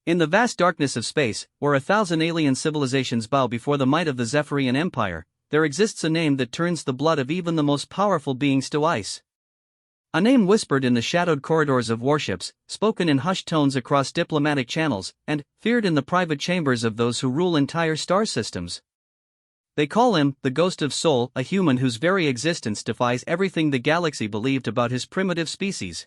In the vast darkness of space, where 1,000 alien civilizations bow before the might of the Zephyrian Empire, there exists a name that turns the blood of even the most powerful beings to ice. A name whispered in the shadowed corridors of warships, spoken in hushed tones across diplomatic channels, and feared in the private chambers of those who rule entire star systems. They call him the Ghost of Sol, a human whose very existence defies everything the galaxy believed about his primitive species.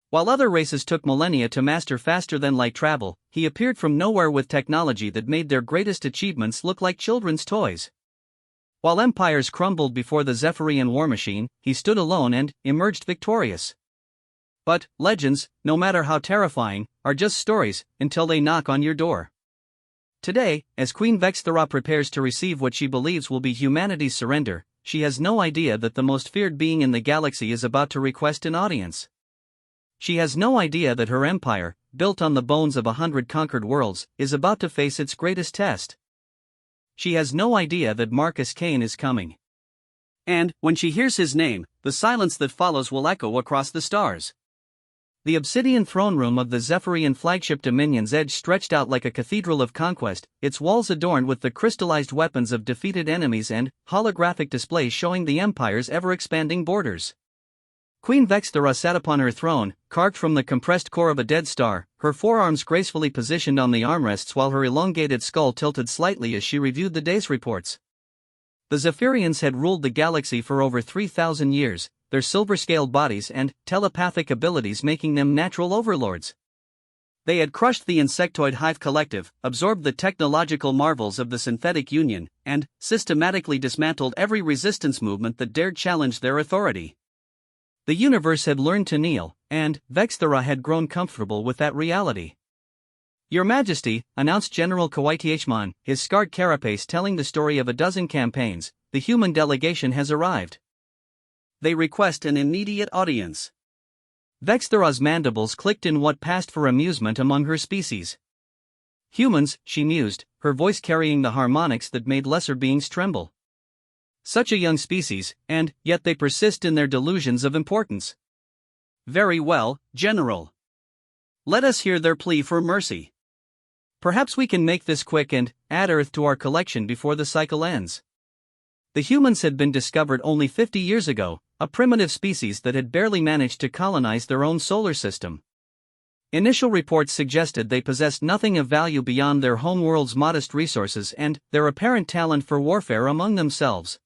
While other races took millennia to master faster-than-light travel, he appeared from nowhere with technology that made their greatest achievements look like children's toys. While empires crumbled before the Zephyrian war machine, he stood alone and emerged victorious. But legends, no matter how terrifying, are just stories until they knock on your door. Today, as Queen Vexthera prepares to receive what she believes will be humanity's surrender, she has no idea that the most feared being in the galaxy is about to request an audience. She has no idea that her empire, built on the bones of 100 conquered worlds, is about to face its greatest test. She has no idea that Marcus Kane is coming. And, when she hears his name, the silence that follows will echo across the stars. The obsidian throne room of the Zephyrian flagship Dominion's edge stretched out like a cathedral of conquest, its walls adorned with the crystallized weapons of defeated enemies and holographic displays showing the Empire's ever-expanding borders. Queen Vexthera sat upon her throne, carved from the compressed core of a dead star, her forearms gracefully positioned on the armrests while her elongated skull tilted slightly as she reviewed the day's reports. The Zephyrians had ruled the galaxy for over 3,000 years, their silver-scaled bodies and telepathic abilities making them natural overlords. They had crushed the insectoid hive collective, absorbed the technological marvels of the synthetic union, and systematically dismantled every resistance movement that dared challenge their authority. The universe had learned to kneel, and Vexthera had grown comfortable with that reality. "Your Majesty," announced General Kawaityachman, his scarred carapace telling the story of a dozen campaigns, "the human delegation has arrived. They request an immediate audience." Vexthera's mandibles clicked in what passed for amusement among her species. "Humans," she mused, her voice carrying the harmonics that made lesser beings tremble. "Such a young species, and yet they persist in their delusions of importance." "Very well, General. Let us hear their plea for mercy. Perhaps we can make this quick and add Earth to our collection before the cycle ends." The humans had been discovered only 50 years ago, a primitive species that had barely managed to colonize their own solar system. Initial reports suggested they possessed nothing of value beyond their homeworld's modest resources and their apparent talent for warfare among themselves.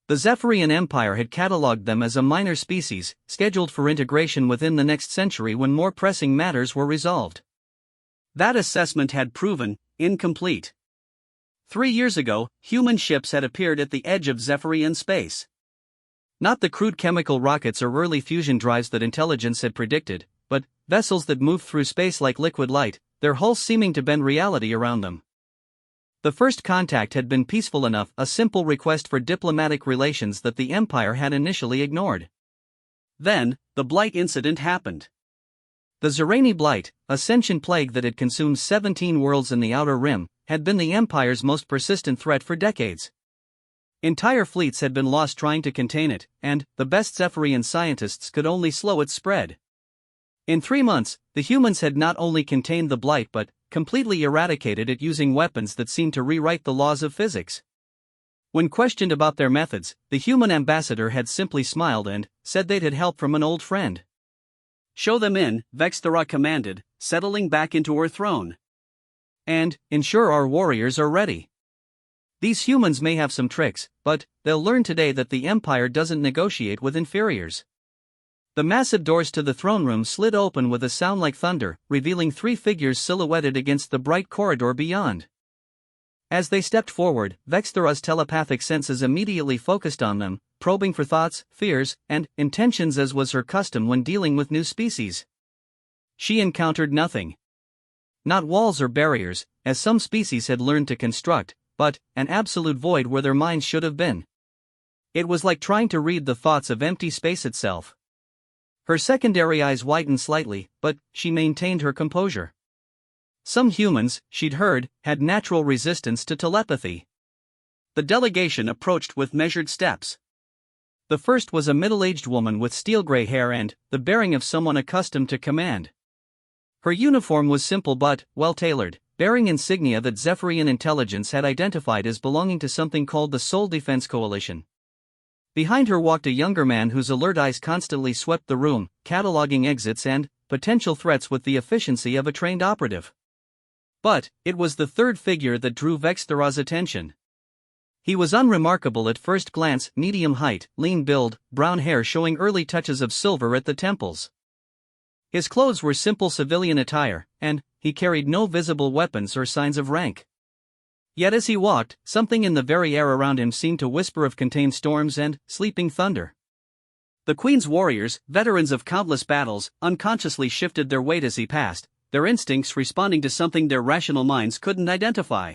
The Zephyrian Empire had catalogued them as a minor species, scheduled for integration within the next century when more pressing matters were resolved. That assessment had proven incomplete. 3 years ago, human ships had appeared at the edge of Zephyrian space. Not the crude chemical rockets or early fusion drives that intelligence had predicted, but vessels that moved through space like liquid light, their hulls seeming to bend reality around them. The first contact had been peaceful enough, a simple request for diplomatic relations that the Empire had initially ignored. Then, the Blight incident happened. The Zerani Blight, a sentient plague that had consumed 17 worlds in the Outer Rim, had been the Empire's most persistent threat for decades. Entire fleets had been lost trying to contain it, and the best Zephyrian scientists could only slow its spread. In 3 months, the humans had not only contained the Blight but completely eradicated it using weapons that seemed to rewrite the laws of physics. When questioned about their methods, the human ambassador had simply smiled and said they'd had help from an old friend. "Show them in," Vexthera commanded, settling back into her throne. "And ensure our warriors are ready. These humans may have some tricks, but they'll learn today that the Empire doesn't negotiate with inferiors." The massive doors to the throne room slid open with a sound like thunder, revealing 3 figures silhouetted against the bright corridor beyond. As they stepped forward, Vexthera's telepathic senses immediately focused on them, probing for thoughts, fears, and intentions as was her custom when dealing with new species. She encountered nothing. Not walls or barriers, as some species had learned to construct, but an absolute void where their minds should have been. It was like trying to read the thoughts of empty space itself. Her secondary eyes widened slightly, but she maintained her composure. Some humans, she'd heard, had natural resistance to telepathy. The delegation approached with measured steps. The first was a middle-aged woman with steel-gray hair and the bearing of someone accustomed to command. Her uniform was simple but well-tailored, bearing insignia that Zephyrian intelligence had identified as belonging to something called the Soul Defense Coalition. Behind her walked a younger man whose alert eyes constantly swept the room, cataloging exits and potential threats with the efficiency of a trained operative. But it was the third figure that drew Vexthera's attention. He was unremarkable at first glance, medium height, lean build, brown hair showing early touches of silver at the temples. His clothes were simple civilian attire, and he carried no visible weapons or signs of rank. Yet as he walked, something in the very air around him seemed to whisper of contained storms and sleeping thunder. The Queen's warriors, veterans of countless battles, unconsciously shifted their weight as he passed, their instincts responding to something their rational minds couldn't identify.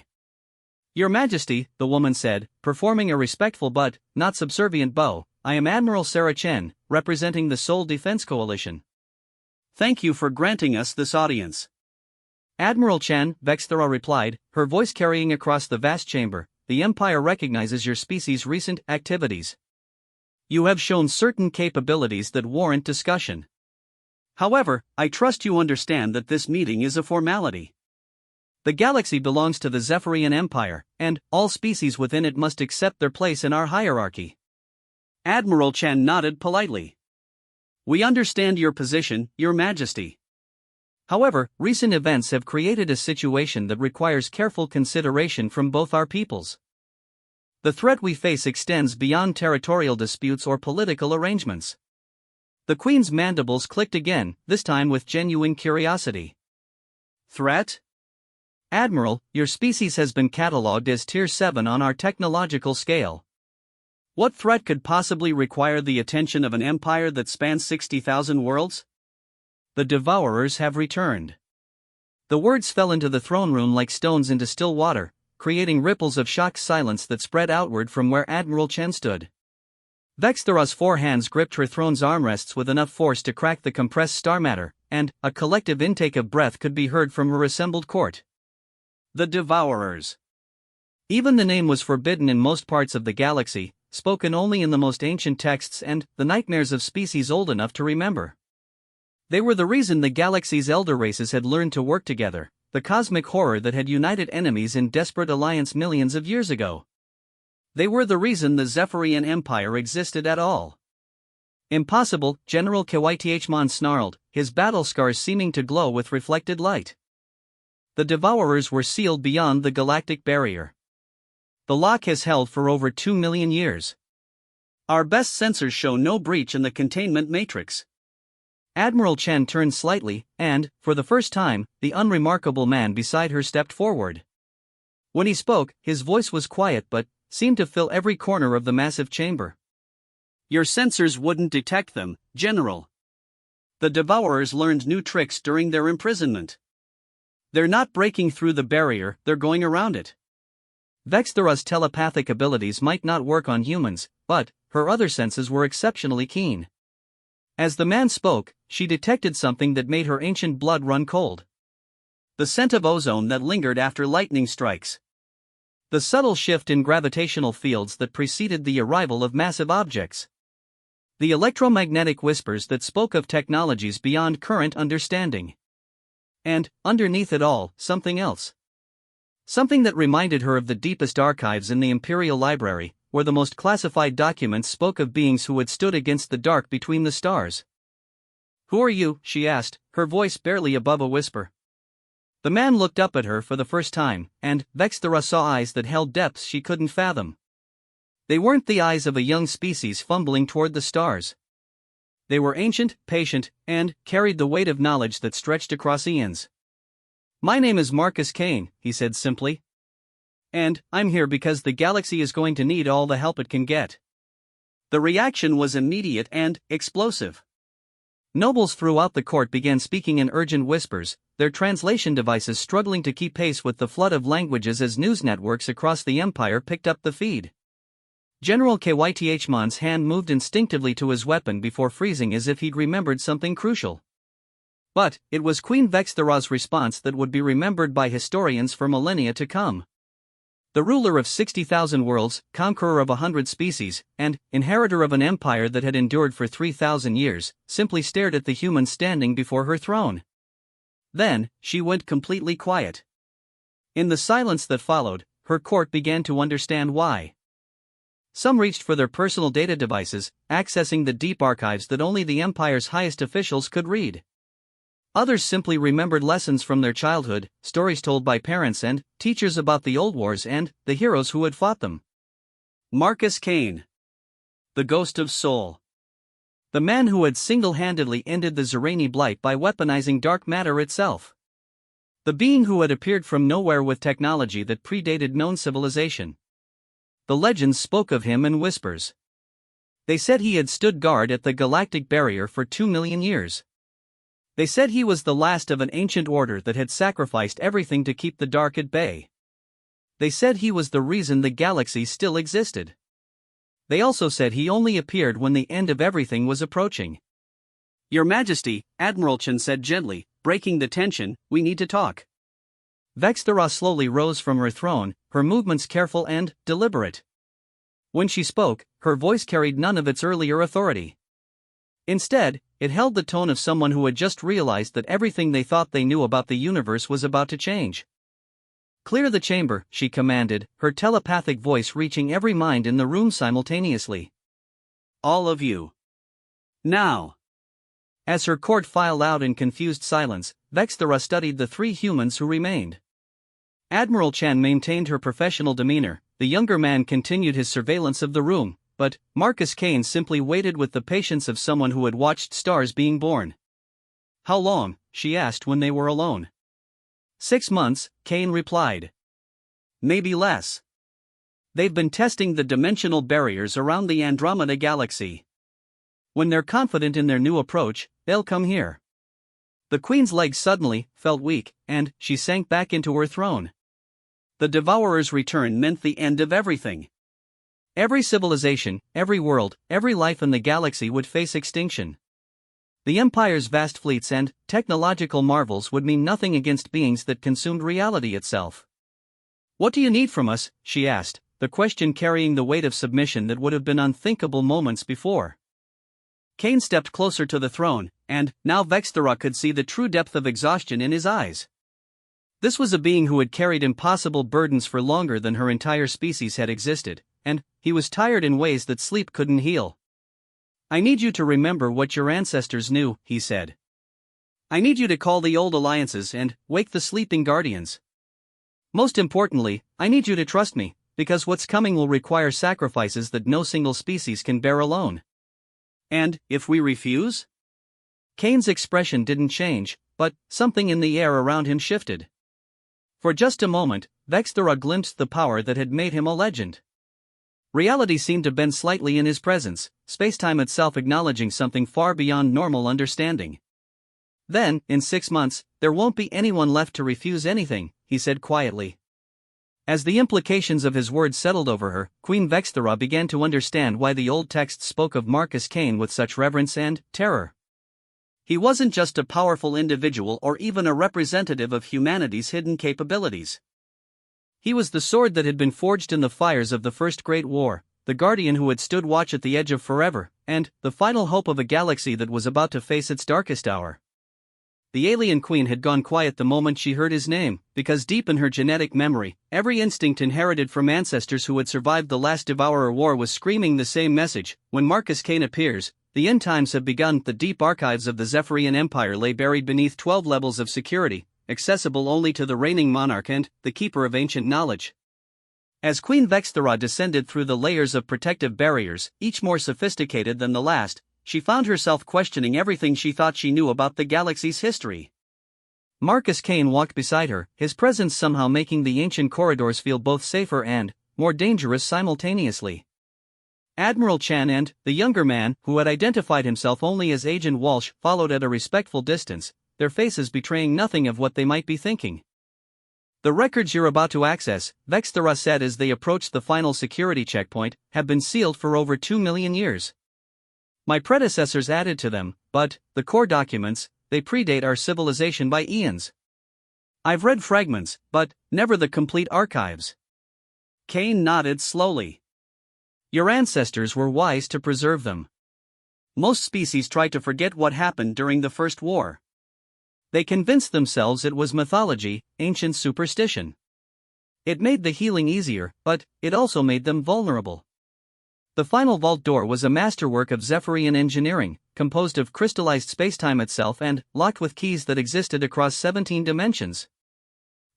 "Your Majesty," the woman said, performing a respectful but not subservient bow, "I am Admiral Sarah Chen, representing the Soul Defense Coalition." "Thank you for granting us this audience." "Admiral Chen," Vexthera replied, her voice carrying across the vast chamber, "the Empire recognizes your species' recent activities. You have shown certain capabilities that warrant discussion. However, I trust you understand that this meeting is a formality. The galaxy belongs to the Zephyrian Empire, and all species within it must accept their place in our hierarchy." Admiral Chen nodded politely. "We understand your position, Your Majesty. However, recent events have created a situation that requires careful consideration from both our peoples. The threat we face extends beyond territorial disputes or political arrangements." The Queen's mandibles clicked again, this time with genuine curiosity. "Threat? Admiral, your species has been catalogued as Tier 7 on our technological scale. What threat could possibly require the attention of an empire that spans 60,000 worlds? The Devourers have returned." The words fell into the throne room like stones into still water, creating ripples of shocked silence that spread outward from where Admiral Chen stood. Vexthera's four hands gripped her throne's armrests with enough force to crack the compressed star matter, and a collective intake of breath could be heard from her assembled court. The Devourers. Even the name was forbidden in most parts of the galaxy, spoken only in the most ancient texts and the nightmares of species old enough to remember. They were the reason the galaxy's elder races had learned to work together, the cosmic horror that had united enemies in desperate alliance millions of years ago. They were the reason the Zephyrian Empire existed at all. "Impossible," General Kythman snarled, his battle scars seeming to glow with reflected light. The Devourers were sealed beyond the galactic barrier. The lock has held for over 2 million years. Our best sensors show no breach in the containment matrix." Admiral Chen turned slightly, and, for the first time, the unremarkable man beside her stepped forward. When he spoke, his voice was quiet but seemed to fill every corner of the massive chamber. "Your sensors wouldn't detect them, General. The Devourers learned new tricks during their imprisonment. They're not breaking through the barrier, they're going around it." Vexthera's telepathic abilities might not work on humans, but her other senses were exceptionally keen. As the man spoke, she detected something that made her ancient blood run cold. The scent of ozone that lingered after lightning strikes. The subtle shift in gravitational fields that preceded the arrival of massive objects. The electromagnetic whispers that spoke of technologies beyond current understanding. And, underneath it all, something else. Something that reminded her of the deepest archives in the Imperial Library, where the most classified documents spoke of beings who had stood against the dark between the stars. "Who are you?" she asked, her voice barely above a whisper. The man looked up at her for the first time, and Vexthera saw eyes that held depths she couldn't fathom. They weren't the eyes of a young species fumbling toward the stars. They were ancient, patient, and carried the weight of knowledge that stretched across eons. "My name is Marcus Kane," he said simply. "And I'm here because the galaxy is going to need all the help it can get." The reaction was immediate and explosive. Nobles throughout the court began speaking in urgent whispers, their translation devices struggling to keep pace with the flood of languages as news networks across the empire picked up the feed. General Kythman's hand moved instinctively to his weapon before freezing as if he'd remembered something crucial. But it was Queen Vexthera's response that would be remembered by historians for millennia to come. The ruler of 60,000 worlds, conqueror of 100 species, and inheritor of an empire that had endured for 3,000 years, simply stared at the human standing before her throne. Then, she went completely quiet. In the silence that followed, her court began to understand why. Some reached for their personal data devices, accessing the deep archives that only the Empire's highest officials could read. Others simply remembered lessons from their childhood, stories told by parents and teachers about the old wars and the heroes who had fought them. Marcus Kane, the ghost of Sol. The man who had single-handedly ended the Zerani Blight by weaponizing dark matter itself. The being who had appeared from nowhere with technology that predated known civilization. The legends spoke of him in whispers. They said he had stood guard at the galactic barrier for 2 million years. They said he was the last of an ancient order that had sacrificed everything to keep the dark at bay. They said he was the reason the galaxy still existed. They also said he only appeared when the end of everything was approaching. "Your Majesty," Admiral Chen said gently, breaking the tension, "we need to talk." Vexthera slowly rose from her throne, her movements careful and deliberate. When she spoke, her voice carried none of its earlier authority. Instead, it held the tone of someone who had just realized that everything they thought they knew about the universe was about to change. "Clear the chamber," she commanded, her telepathic voice reaching every mind in the room simultaneously. "All of you. Now." As her court filed out in confused silence, Vexthera studied the three humans who remained. Admiral Chen maintained her professional demeanor, the younger man continued his surveillance of the room, but Marcus Kane simply waited with the patience of someone who had watched stars being born. "How long?" she asked when they were alone. 6 months, Kane replied. "Maybe less. They've been testing the dimensional barriers around the Andromeda galaxy. When they're confident in their new approach, they'll come here." The Queen's legs suddenly felt weak, and she sank back into her throne. The Devourer's return meant the end of everything. Every civilization, every world, every life in the galaxy would face extinction. The Empire's vast fleets and technological marvels would mean nothing against beings that consumed reality itself. "What do you need from us?" she asked, the question carrying the weight of submission that would have been unthinkable moments before. Kane stepped closer to the throne, and now Vexthera could see the true depth of exhaustion in his eyes. This was a being who had carried impossible burdens for longer than her entire species had existed, and he was tired in ways that sleep couldn't heal. "I need you to remember what your ancestors knew," he said. "I need you to call the old alliances and wake the sleeping guardians. Most importantly, I need you to trust me, because what's coming will require sacrifices that no single species can bear alone." "And if we refuse?" Kane's expression didn't change, but something in the air around him shifted. For just a moment, Vexthera glimpsed the power that had made him a legend. Reality seemed to bend slightly in his presence, spacetime itself acknowledging something far beyond normal understanding. "Then, in 6 months, there won't be anyone left to refuse anything," he said quietly. As the implications of his words settled over her, Queen Vexthera began to understand why the old texts spoke of Marcus Kane with such reverence and terror. He wasn't just a powerful individual or even a representative of humanity's hidden capabilities. He was the sword that had been forged in the fires of the First Great War, the guardian who had stood watch at the edge of forever, and the final hope of a galaxy that was about to face its darkest hour. The alien queen had gone quiet the moment she heard his name, because deep in her genetic memory, every instinct inherited from ancestors who had survived the last Devourer War was screaming the same message: when Marcus Kane appears, the end times have begun. The deep archives of the Zephyrian Empire lay buried beneath 12 levels of security, accessible only to the reigning monarch and the keeper of ancient knowledge. As Queen Vexthera descended through the layers of protective barriers, each more sophisticated than the last, she found herself questioning everything she thought she knew about the galaxy's history. Marcus Kane walked beside her, his presence somehow making the ancient corridors feel both safer and more dangerous simultaneously. Admiral Chan and the younger man, who had identified himself only as Agent Walsh, followed at a respectful distance, their faces betraying nothing of what they might be thinking. "The records you're about to access," Vexthera said as they approached the final security checkpoint, "have been sealed for over 2 million years. My predecessors added to them, but the core documents, they predate our civilization by eons. I've read fragments, but never the complete archives." Kane nodded slowly. "Your ancestors were wise to preserve them. Most species try to forget what happened during the First War. They convinced themselves it was mythology, ancient superstition. It made the healing easier, but it also made them vulnerable. The final vault door was a masterwork of Zephyrian engineering, composed of crystallized spacetime itself and locked with keys that existed across 17 dimensions.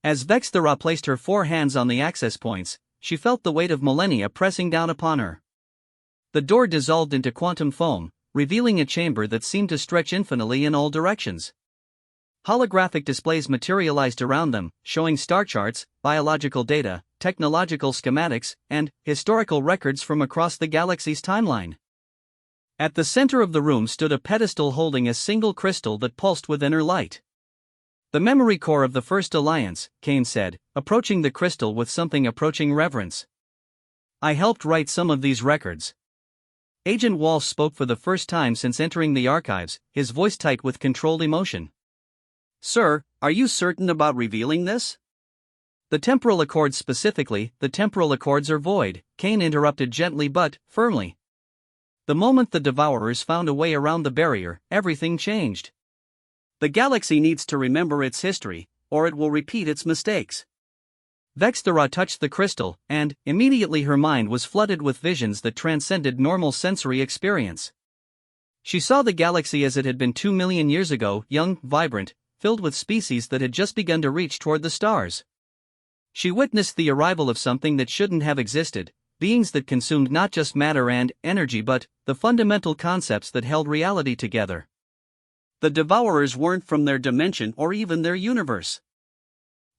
As Vexthera placed her 4 hands on the access points, she felt the weight of millennia pressing down upon her. The door dissolved into quantum foam, revealing a chamber that seemed to stretch infinitely in all directions. Holographic displays materialized around them, showing star charts, biological data, technological schematics, and historical records from across the galaxy's timeline. At the center of the room stood a pedestal holding a single crystal that pulsed with inner light. The memory core of the First Alliance, Kane said, approaching the crystal with something approaching reverence. I helped write some of these records. Agent Walsh spoke for the first time since entering the archives, his voice tight with controlled emotion. Sir, are you certain about revealing this? The temporal accords specifically, the temporal accords are void, Kane interrupted gently but firmly. The moment the Devourers found a way around the barrier, everything changed. The galaxy needs to remember its history, or it will repeat its mistakes. Vexthera touched the crystal, and immediately her mind was flooded with visions that transcended normal sensory experience. She saw the galaxy as it had been 2 million years ago, young, vibrant, filled with species that had just begun to reach toward the stars. She witnessed the arrival of something that shouldn't have existed, beings that consumed not just matter and energy but the fundamental concepts that held reality together. The Devourers weren't from their dimension or even their universe.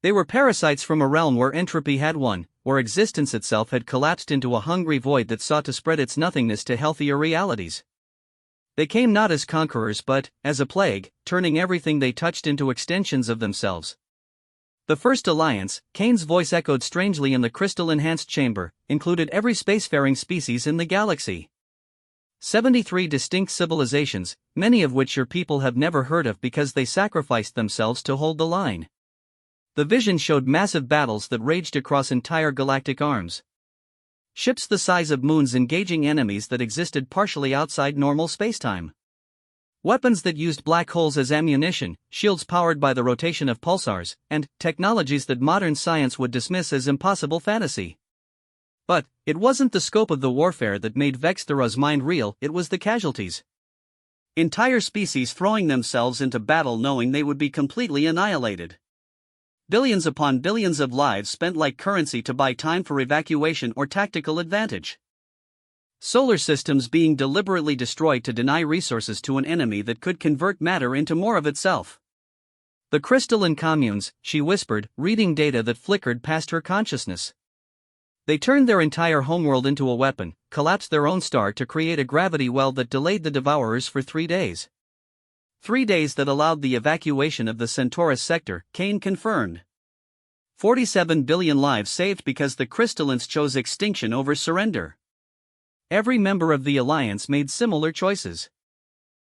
They were parasites from a realm where entropy had won, where existence itself had collapsed into a hungry void that sought to spread its nothingness to healthier realities. They came not as conquerors but as a plague, turning everything they touched into extensions of themselves. The First Alliance, Kane's voice echoed strangely in the crystal-enhanced chamber, included every spacefaring species in the galaxy. 73 distinct civilizations, many of which your people have never heard of because they sacrificed themselves to hold the line. The vision showed massive battles that raged across entire galactic arms. Ships the size of moons engaging enemies that existed partially outside normal spacetime. Weapons that used black holes as ammunition, shields powered by the rotation of pulsars, and technologies that modern science would dismiss as impossible fantasy. But it wasn't the scope of the warfare that made Vexthera's mind reel, it was the casualties. Entire species throwing themselves into battle knowing they would be completely annihilated. Billions upon billions of lives spent like currency to buy time for evacuation or tactical advantage. Solar systems being deliberately destroyed to deny resources to an enemy that could convert matter into more of itself. The crystalline communes, she whispered, reading data that flickered past her consciousness. They turned their entire homeworld into a weapon, collapsed their own star to create a gravity well that delayed the Devourers for 3 days. 3 days that allowed the evacuation of the Centaurus sector, Kane confirmed. 47 billion lives saved because the crystallines chose extinction over surrender. Every member of the Alliance made similar choices.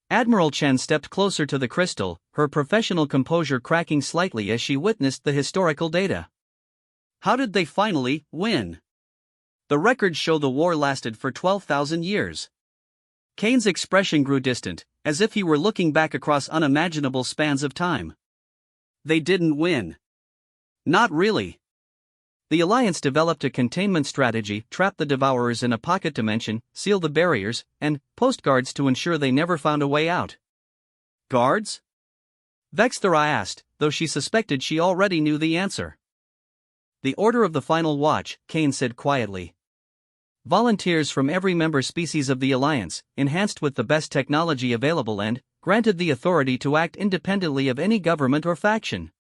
Admiral Chen stepped closer to the crystal, her professional composure cracking slightly as she witnessed the historical data. How did they finally win? The records show the war lasted for 12,000 years. Kane's expression grew distant, as if he were looking back across unimaginable spans of time. They didn't win. Not really. The Alliance developed a containment strategy, trapped the Devourers in a pocket dimension, sealed the barriers, and post guards to ensure they never found a way out. Guards? Vexthera asked, though she suspected she already knew the answer. The Order of the Final Watch, Kane said quietly. Volunteers from every member species of the Alliance, enhanced with the best technology available and granted the authority to act independently of any government or faction.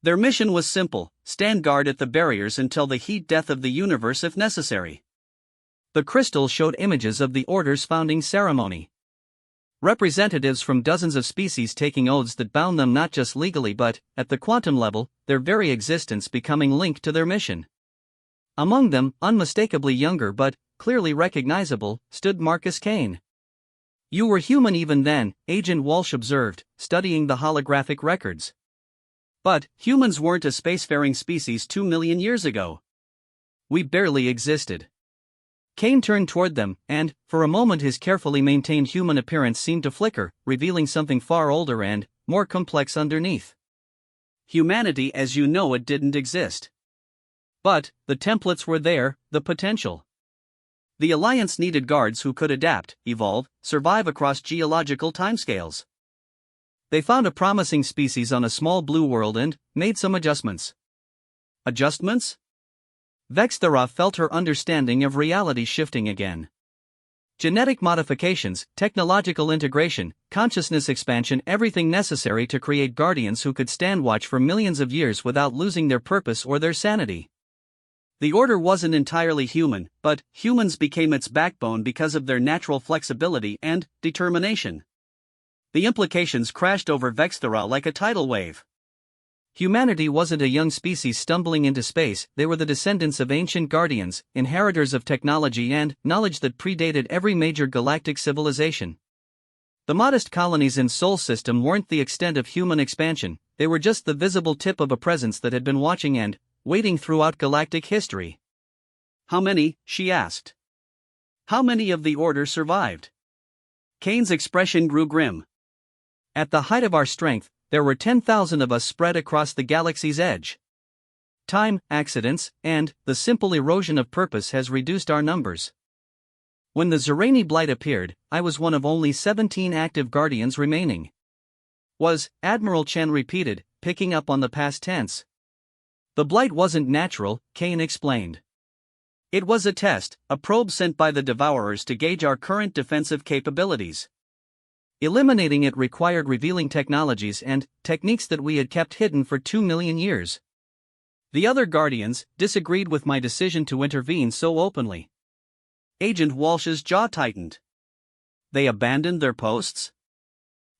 Their mission was simple: stand guard at the barriers until the heat death of the universe if necessary. The crystal showed images of the Order's founding ceremony. Representatives from dozens of species taking oaths that bound them not just legally but, at the quantum level, their very existence becoming linked to their mission. Among them, unmistakably younger but clearly recognizable, stood Marcus Kane. You were human even then, Agent Walsh observed, studying the holographic records. But humans weren't a spacefaring species 2 million years ago. We barely existed. Kane turned toward them, and, for a moment his carefully maintained human appearance seemed to flicker, revealing something far older and more complex underneath. Humanity as you know it didn't exist. But the templates were there, the potential. The Alliance needed guards who could adapt, evolve, survive across geological timescales. They found a promising species on a small blue world and made some adjustments. Adjustments? Vexthera felt her understanding of reality shifting again. Genetic modifications, technological integration, consciousness expansion, everything necessary to create guardians who could stand watch for millions of years without losing their purpose or their sanity. The order wasn't entirely human, but humans became its backbone because of their natural flexibility and determination. The implications crashed over Vexthera like a tidal wave. Humanity wasn't a young species stumbling into space, they were the descendants of ancient guardians, inheritors of technology and knowledge that predated every major galactic civilization. The modest colonies in Sol System weren't the extent of human expansion, they were just the visible tip of a presence that had been watching and waiting throughout galactic history. How many? She asked. How many of the Order survived? Kane's expression grew grim. At the height of our strength, there were 10,000 of us spread across the galaxy's edge. Time, accidents, and the simple erosion of purpose has reduced our numbers. When the Zerani Blight appeared, I was one of only 17 active guardians remaining. Was, Admiral Chen repeated, picking up on the past tense. The Blight wasn't natural, Kane explained. It was a test, a probe sent by the Devourers to gauge our current defensive capabilities. Eliminating it required revealing technologies and techniques that we had kept hidden for 2 million years. The other Guardians disagreed with my decision to intervene so openly. Agent Walsh's jaw tightened. They abandoned their posts?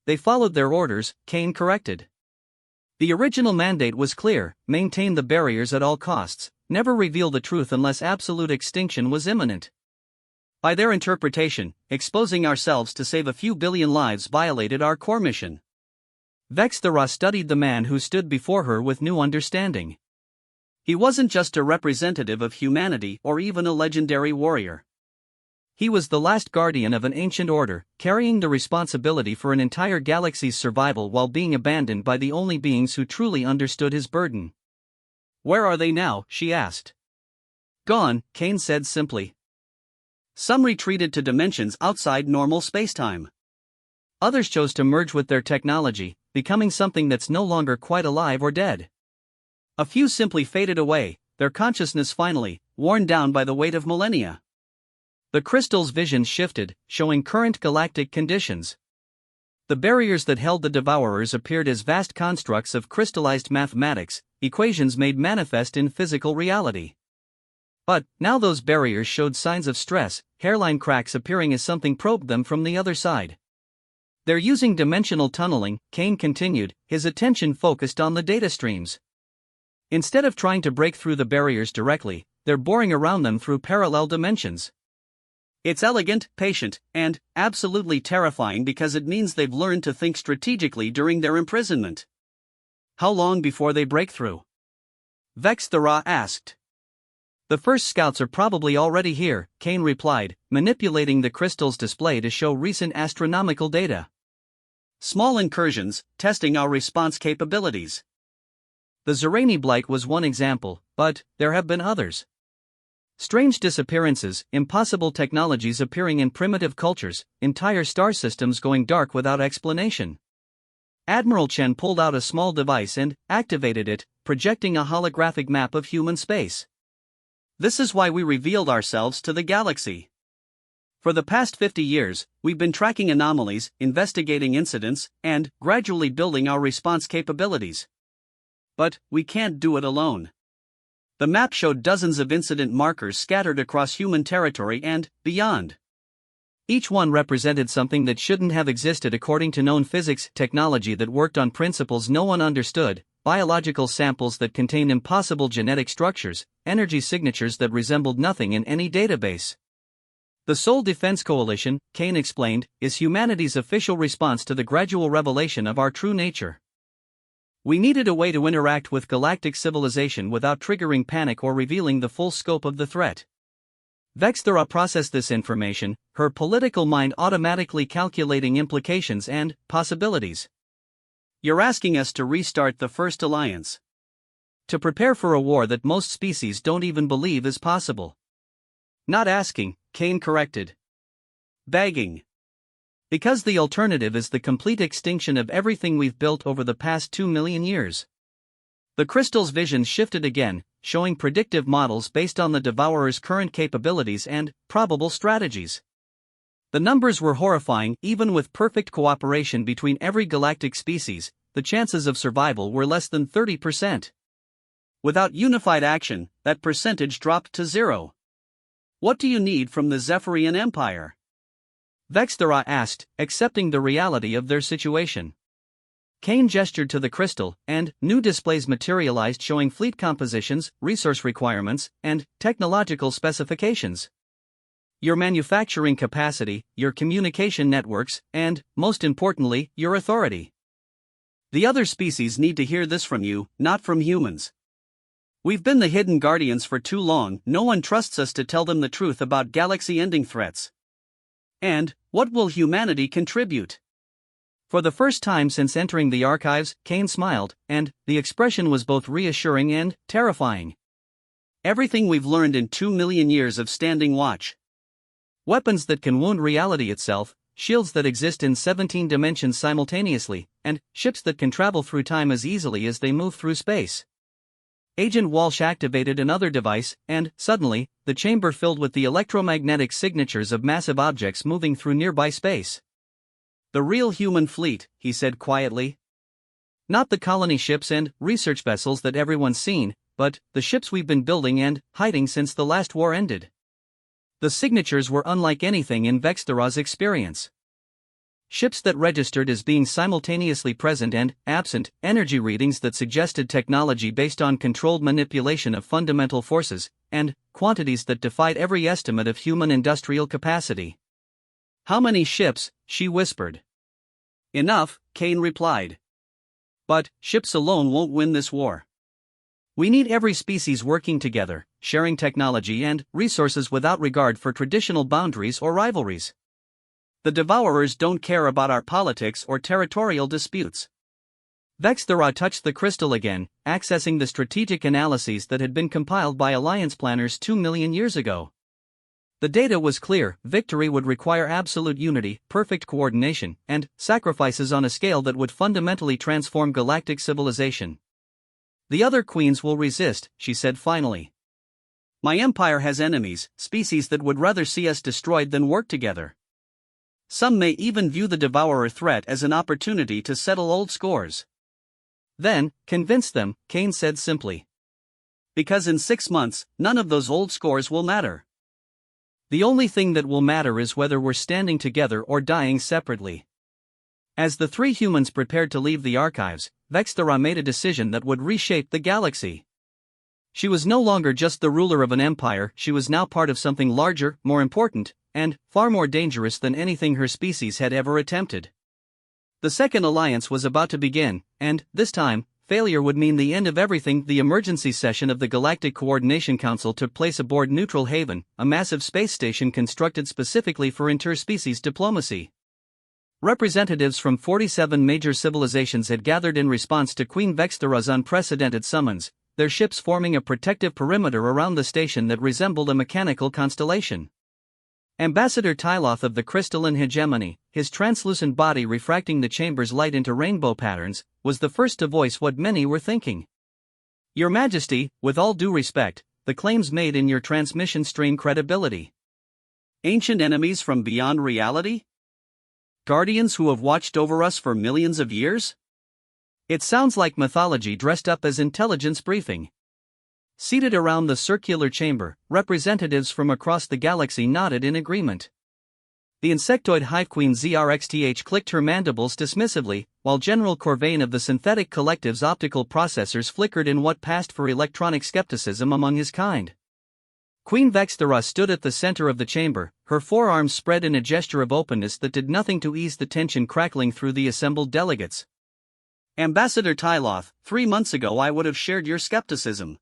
They followed their orders, Kane corrected. The original mandate was clear: maintain the barriers at all costs, never reveal the truth unless absolute extinction was imminent. By their interpretation, exposing ourselves to save a few billion lives violated our core mission. Vexthera studied the man who stood before her with new understanding. He wasn't just a representative of humanity or even a legendary warrior. He was the last guardian of an ancient order, carrying the responsibility for an entire galaxy's survival while being abandoned by the only beings who truly understood his burden. Where are they now? She asked. Gone, Kane said simply. Some retreated to dimensions outside normal spacetime. Others chose to merge with their technology, becoming something that's no longer quite alive or dead. A few simply faded away, their consciousness finally worn down by the weight of millennia. The crystal's vision shifted, showing current galactic conditions. The barriers that held the Devourers appeared as vast constructs of crystallized mathematics, equations made manifest in physical reality. But now those barriers showed signs of stress, hairline cracks appearing as something probed them from the other side. They're using dimensional tunneling, Kane continued, his attention focused on the data streams. Instead of trying to break through the barriers directly, they're boring around them through parallel dimensions. It's elegant, patient, and absolutely terrifying because it means they've learned to think strategically during their imprisonment. How long before they break through? Vexthera asked. The first scouts are probably already here, Kane replied, manipulating the crystal's display to show recent astronomical data. Small incursions, testing our response capabilities. The Zerani Blight was one example, but there have been others. Strange disappearances, impossible technologies appearing in primitive cultures, entire star systems going dark without explanation. Admiral Chen pulled out a small device and activated it, projecting a holographic map of human space. This is why we revealed ourselves to the galaxy. For the past 50 years, we've been tracking anomalies, investigating incidents, and gradually building our response capabilities. But we can't do it alone. The map showed dozens of incident markers scattered across human territory and beyond. Each one represented something that shouldn't have existed according to known physics, technology that worked on principles no one understood, biological samples that contained impossible genetic structures, energy signatures that resembled nothing in any database. The Sol Defense Coalition, Kane explained, is humanity's official response to the gradual revelation of our true nature. We needed a way to interact with galactic civilization without triggering panic or revealing the full scope of the threat. Vexthera processed this information, her political mind automatically calculating implications and possibilities. You're asking us to restart the First Alliance. To prepare for a war that most species don't even believe is possible. Not asking, Kane corrected. Begging. Because the alternative is the complete extinction of everything we've built over the past 2 million years. The crystal's vision shifted again, showing predictive models based on the Devourer's current capabilities and probable strategies. The numbers were horrifying. Even with perfect cooperation between every galactic species, the chances of survival were less than 30%. Without unified action, that percentage dropped to 0. What do you need from the Zephyrian Empire? Vexthera asked, accepting the reality of their situation. Kane gestured to the crystal, and new displays materialized showing fleet compositions, resource requirements, and technological specifications. Your manufacturing capacity, your communication networks, and, most importantly, your authority. The other species need to hear this from you, not from humans. We've been the hidden guardians for too long. No one trusts us to tell them the truth about galaxy-ending threats. And, what will humanity contribute? For the first time since entering the archives, Kane smiled, and the expression was both reassuring and terrifying. Everything we've learned in 2 million years of standing watch. Weapons that can wound reality itself, shields that exist in 17 dimensions simultaneously, and ships that can travel through time as easily as they move through space. Agent Walsh activated another device, and, suddenly, the chamber filled with the electromagnetic signatures of massive objects moving through nearby space. The real human fleet, he said quietly. Not the colony ships and research vessels that everyone's seen, but the ships we've been building and hiding since the last war ended. The signatures were unlike anything in Vexthera's experience. Ships that registered as being simultaneously present and absent, energy readings that suggested technology based on controlled manipulation of fundamental forces, and quantities that defied every estimate of human industrial capacity. How many ships? She whispered. Enough, Kane replied. But ships alone won't win this war. We need every species working together, sharing technology and resources without regard for traditional boundaries or rivalries. The Devourers don't care about our politics or territorial disputes. Vexthera touched the crystal again, accessing the strategic analyses that had been compiled by alliance planners 2 million years ago. The data was clear: victory would require absolute unity, perfect coordination, and sacrifices on a scale that would fundamentally transform galactic civilization. The other queens will resist, she said finally. My empire has enemies, species that would rather see us destroyed than work together. Some may even view the Devourer threat as an opportunity to settle old scores. Then, convince them, Kane said simply. Because in 6 months, none of those old scores will matter. The only thing that will matter is whether we're standing together or dying separately. As the three humans prepared to leave the archives, Vexthera made a decision that would reshape the galaxy. She was no longer just the ruler of an empire, she was now part of something larger, more important, and far more dangerous than anything her species had ever attempted. The Second Alliance was about to begin, and, this time, failure would mean the end of everything. The emergency session of the Galactic Coordination Council took place aboard Neutral Haven, a massive space station constructed specifically for interspecies diplomacy. Representatives from 47 major civilizations had gathered in response to Queen Vexthera's unprecedented summons, their ships forming a protective perimeter around the station that resembled a mechanical constellation. Ambassador Tyloth of the Crystalline Hegemony, his translucent body refracting the chamber's light into rainbow patterns, was the first to voice what many were thinking. Your Majesty, with all due respect, the claims made in your transmission strain credibility. Ancient enemies from beyond reality? Guardians who have watched over us for millions of years? It sounds like mythology dressed up as intelligence briefing. Seated around the circular chamber, representatives from across the galaxy nodded in agreement. The insectoid hive queen ZRXTH clicked her mandibles dismissively, while General Corvain of the Synthetic Collective's optical processors flickered in what passed for electronic skepticism among his kind. Queen Vexthera stood at the center of the chamber, her forearms spread in a gesture of openness that did nothing to ease the tension crackling through the assembled delegates. Ambassador Tyloth, 3 months ago I would have shared your skepticism.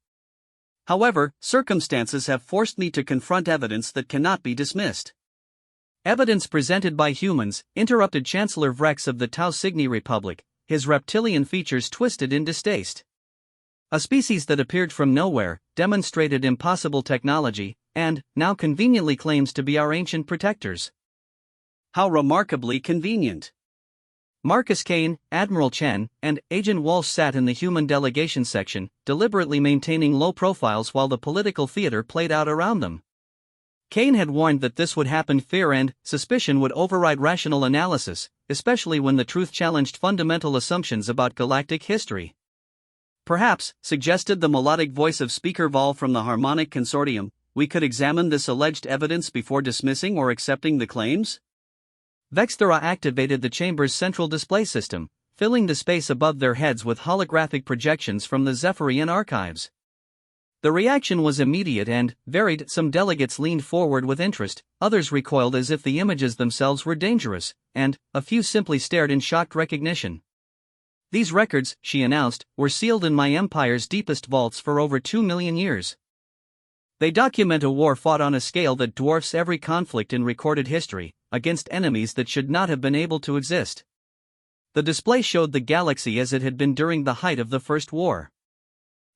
However, circumstances have forced me to confront evidence that cannot be dismissed. Evidence presented by humans, interrupted Chancellor Vrex of the Tau Cygni Republic, his reptilian features twisted in distaste. A species that appeared from nowhere, demonstrated impossible technology, and now conveniently claims to be our ancient protectors. How remarkably convenient. Marcus Kane, Admiral Chen, and Agent Walsh sat in the human delegation section, deliberately maintaining low profiles while the political theater played out around them. Kane had warned that this would happen. Fear and suspicion would override rational analysis, especially when the truth challenged fundamental assumptions about galactic history. Perhaps, suggested the melodic voice of Speaker Vol from the Harmonic Consortium, we could examine this alleged evidence before dismissing or accepting the claims? Vexthera activated the chamber's central display system, filling the space above their heads with holographic projections from the Zephyrian archives. The reaction was immediate and varied. Some delegates leaned forward with interest, others recoiled as if the images themselves were dangerous, and a few simply stared in shocked recognition. These records, she announced, were sealed in my empire's deepest vaults for over 2 million years. They document a war fought on a scale that dwarfs every conflict in recorded history, against enemies that should not have been able to exist. The display showed the galaxy as it had been during the height of the First War.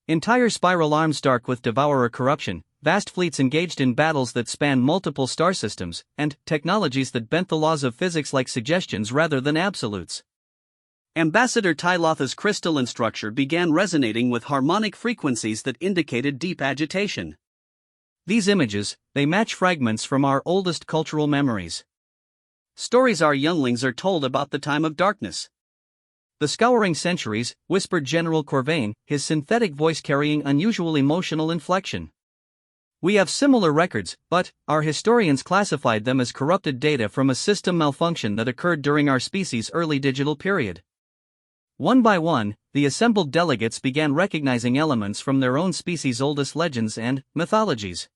Entire spiral arms dark with devourer corruption, vast fleets engaged in battles that span multiple star systems, and technologies that bent the laws of physics like suggestions rather than absolutes. Ambassador Tylotha's crystalline structure began resonating with harmonic frequencies that indicated deep agitation. These images, they match fragments from our oldest cultural memories. Stories our younglings are told about the time of darkness. The scouring centuries, whispered General Corvain, his synthetic voice carrying unusual emotional inflection. We have similar records, but our historians classified them as corrupted data from a system malfunction that occurred during our species' early digital period. One by one, the assembled delegates began recognizing elements from their own species' oldest legends and mythologies.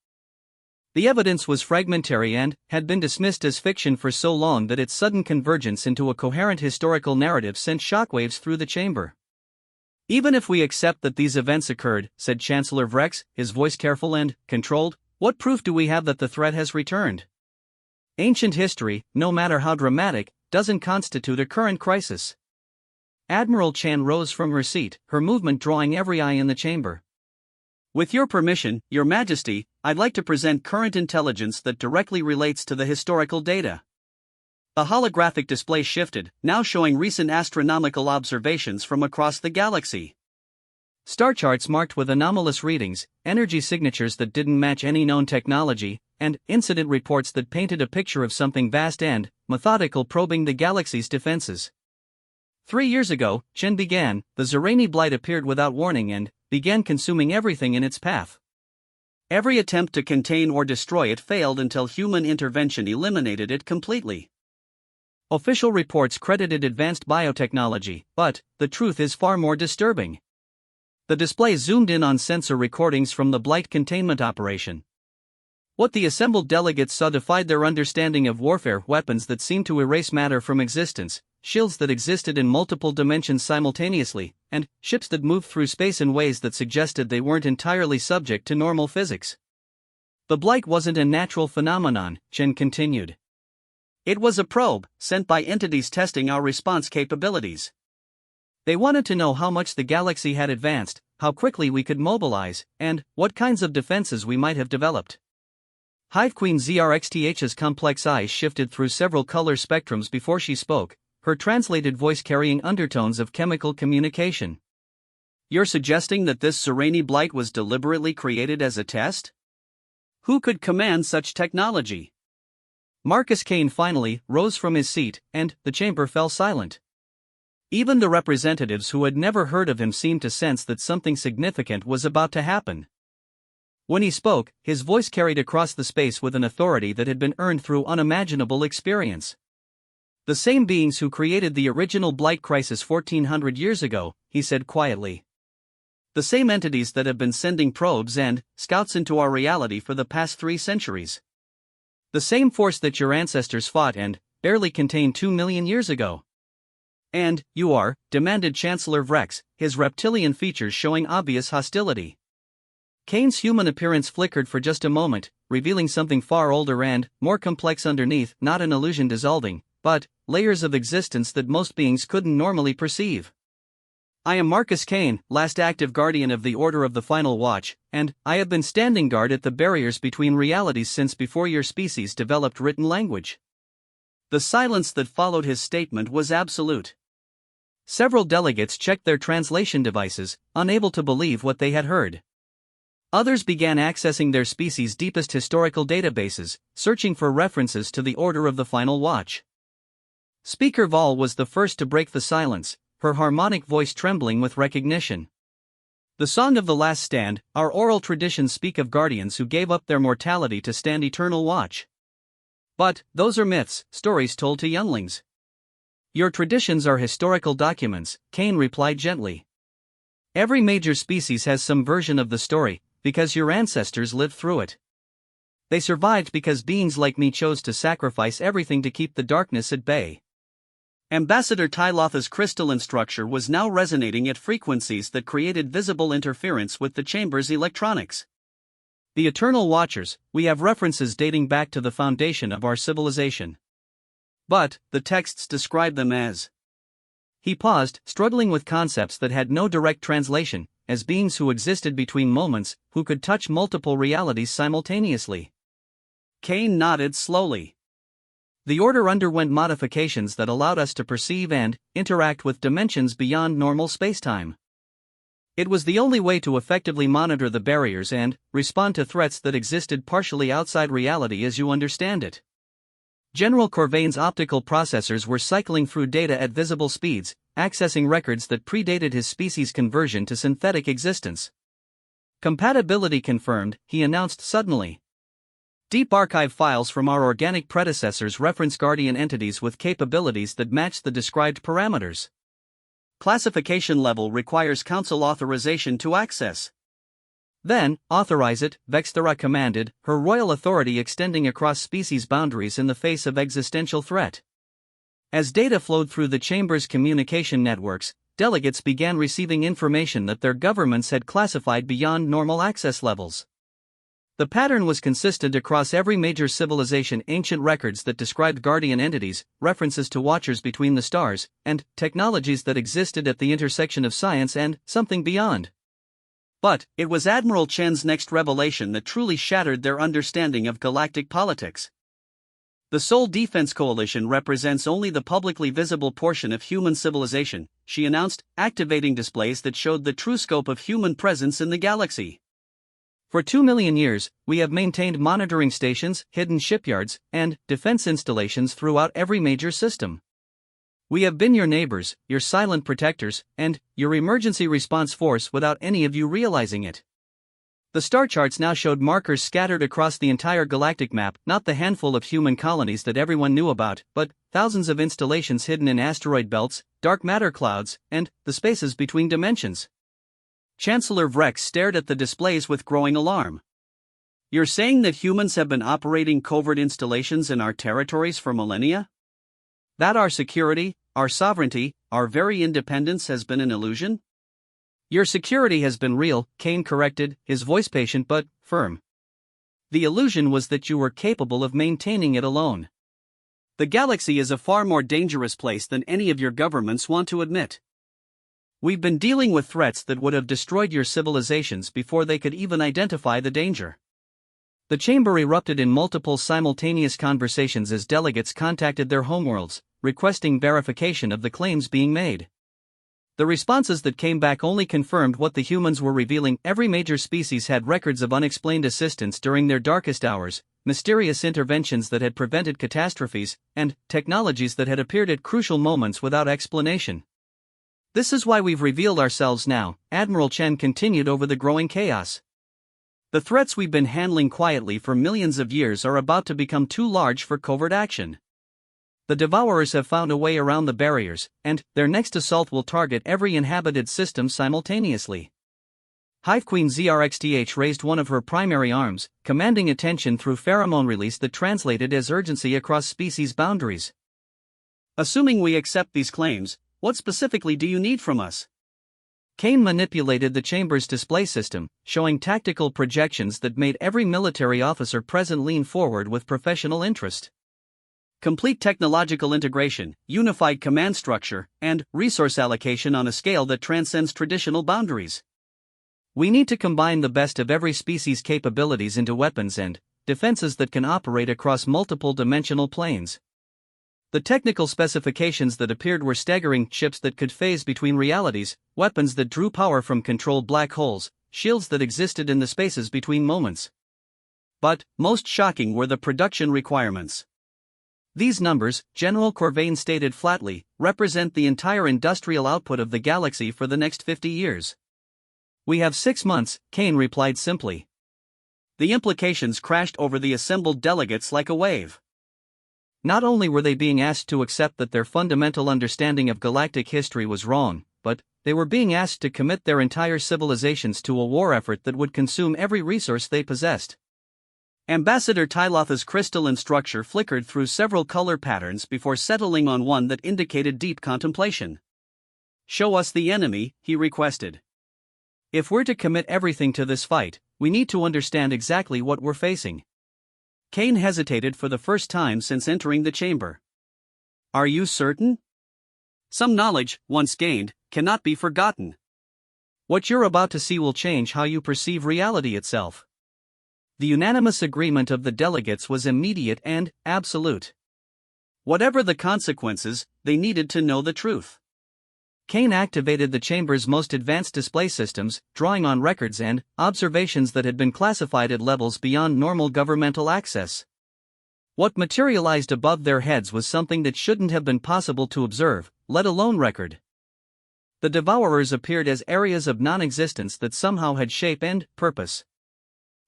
The evidence was fragmentary and had been dismissed as fiction for so long that its sudden convergence into a coherent historical narrative sent shockwaves through the chamber. Even if we accept that these events occurred, said Chancellor Vrex, his voice careful and controlled, what proof do we have that the threat has returned? Ancient history, no matter how dramatic, doesn't constitute a current crisis. Admiral Chan rose from her seat, her movement drawing every eye in the chamber. With your permission, Your Majesty, I'd like to present current intelligence that directly relates to the historical data. The holographic display shifted, now showing recent astronomical observations from across the galaxy. Star charts marked with anomalous readings, energy signatures that didn't match any known technology, and incident reports that painted a picture of something vast and methodical probing the galaxy's defenses. 3 years ago, Chen began, the Zerani blight appeared without warning and began consuming everything in its path. Every attempt to contain or destroy it failed until human intervention eliminated it completely. Official reports credited advanced biotechnology, but the truth is far more disturbing. The display zoomed in on sensor recordings from the blight containment operation. What the assembled delegates saw defied their understanding of warfare: weapons that seemed to erase matter from existence, shields that existed in multiple dimensions simultaneously, and ships that moved through space in ways that suggested they weren't entirely subject to normal physics. The blight wasn't a natural phenomenon, Chen continued. It was a probe, sent by entities testing our response capabilities. They wanted to know how much the galaxy had advanced, how quickly we could mobilize, and what kinds of defenses we might have developed. Hive Queen ZRXTH's complex eyes shifted through several color spectrums before she spoke, her translated voice carrying undertones of chemical communication. You're suggesting that this Zerani blight was deliberately created as a test? Who could command such technology? Marcus Kane finally rose from his seat, and the chamber fell silent. Even the representatives who had never heard of him seemed to sense that something significant was about to happen. When he spoke, his voice carried across the space with an authority that had been earned through unimaginable experience. The same beings who created the original Blight crisis 1400 years ago, he said quietly. The same entities that have been sending probes and scouts into our reality for the past 3 centuries. The same force that your ancestors fought and barely contained 2 million years ago. And you are, demanded Chancellor Vrex, his reptilian features showing obvious hostility. Kane's human appearance flickered for just a moment, revealing something far older and more complex underneath, not an illusion dissolving, but layers of existence that most beings couldn't normally perceive. I am Marcus Kane, last active guardian of the Order of the Final Watch, and I have been standing guard at the barriers between realities since before your species developed written language. The silence that followed his statement was absolute. Several delegates checked their translation devices, unable to believe what they had heard. Others began accessing their species' deepest historical databases, searching for references to the Order of the Final Watch. Speaker Vol was the first to break the silence, her harmonic voice trembling with recognition. The Song of the Last Stand, our oral traditions speak of guardians who gave up their mortality to stand eternal watch. But those are myths, stories told to younglings. Your traditions are historical documents, Kane replied gently. Every major species has some version of the story, because your ancestors lived through it. They survived because beings like me chose to sacrifice everything to keep the darkness at bay. Ambassador Tylotha's crystalline structure was now resonating at frequencies that created visible interference with the chamber's electronics. The Eternal Watchers, we have references dating back to the foundation of our civilization. But the texts describe them as. He paused, struggling with concepts that had no direct translation, as beings who existed between moments, who could touch multiple realities simultaneously. Kane nodded slowly. The Order underwent modifications that allowed us to perceive and interact with dimensions beyond normal spacetime. It was the only way to effectively monitor the barriers and respond to threats that existed partially outside reality as you understand it. General Corvain's optical processors were cycling through data at visible speeds, accessing records that predated his species' conversion to synthetic existence. Compatibility confirmed, he announced suddenly. Deep archive files from our organic predecessors reference guardian entities with capabilities that match the described parameters. Classification level requires council authorization to access. Then, authorize it, Vexthera commanded, her royal authority extending across species boundaries in the face of existential threat. As data flowed through the chamber's communication networks, delegates began receiving information that their governments had classified beyond normal access levels. The pattern was consistent across every major civilization: ancient records that described guardian entities, references to watchers between the stars, and technologies that existed at the intersection of science and something beyond. But it was Admiral Chen's next revelation that truly shattered their understanding of galactic politics. The Seoul Defense Coalition represents only the publicly visible portion of human civilization, she announced, activating displays that showed the true scope of human presence in the galaxy. For 2 million years, we have maintained monitoring stations, hidden shipyards, and defense installations throughout every major system. We have been your neighbors, your silent protectors, and your emergency response force without any of you realizing it. The star charts now showed markers scattered across the entire galactic map, not the handful of human colonies that everyone knew about, but thousands of installations hidden in asteroid belts, dark matter clouds, and the spaces between dimensions. Chancellor Vrex stared at the displays with growing alarm. You're saying that humans have been operating covert installations in our territories for millennia? That our security, our sovereignty, our very independence has been an illusion? Your security has been real, Kane corrected, his voice patient but firm. The illusion was that you were capable of maintaining it alone. The galaxy is a far more dangerous place than any of your governments want to admit. We've been dealing with threats that would have destroyed your civilizations before they could even identify the danger. The chamber erupted in multiple simultaneous conversations as delegates contacted their homeworlds, requesting verification of the claims being made. The responses that came back only confirmed what the humans were revealing. Every major species had records of unexplained assistance during their darkest hours, mysterious interventions that had prevented catastrophes, and technologies that had appeared at crucial moments without explanation. This is why we've revealed ourselves now, Admiral Chen continued over the growing chaos. The threats we've been handling quietly for millions of years are about to become too large for covert action. The Devourers have found a way around the barriers, and their next assault will target every inhabited system simultaneously. Hive Queen ZRXTH raised one of her primary arms, commanding attention through pheromone release that translated as urgency across species boundaries. Assuming we accept these claims, what specifically do you need from us? Kane manipulated the chamber's display system, showing tactical projections that made every military officer present lean forward with professional interest. complete technological integration, unified command structure, and resource allocation on a scale that transcends traditional boundaries. We need to combine the best of every species' capabilities into weapons and defenses that can operate across multiple dimensional planes. The technical specifications that appeared were staggering: ships that could phase between realities, weapons that drew power from controlled black holes, shields that existed in the spaces between moments. But, most shocking were the production requirements. These numbers, General Corvain stated flatly, represent the entire industrial output of the galaxy for the next 50 years. We have 6 months, Kane replied simply. The implications crashed over the assembled delegates like a wave. Not only were they being asked to accept that their fundamental understanding of galactic history was wrong, but they were being asked to commit their entire civilizations to a war effort that would consume every resource they possessed. Ambassador Tylotha's crystalline structure flickered through several color patterns before settling on one that indicated deep contemplation. "Show us the enemy," he requested. "If we're to commit everything to this fight, we need to understand exactly what we're facing." Kane hesitated for the first time since entering the chamber. "Are you certain? Some knowledge, once gained, cannot be forgotten." "What you're about to see will change how you perceive reality itself." The unanimous agreement of the delegates was immediate and absolute. Whatever the consequences, they needed to know the truth. Kane activated the chamber's most advanced display systems, drawing on records and observations that had been classified at levels beyond normal governmental access. What materialized above their heads was something that shouldn't have been possible to observe, let alone record. The Devourers appeared as areas of non-existence that somehow had shape and purpose.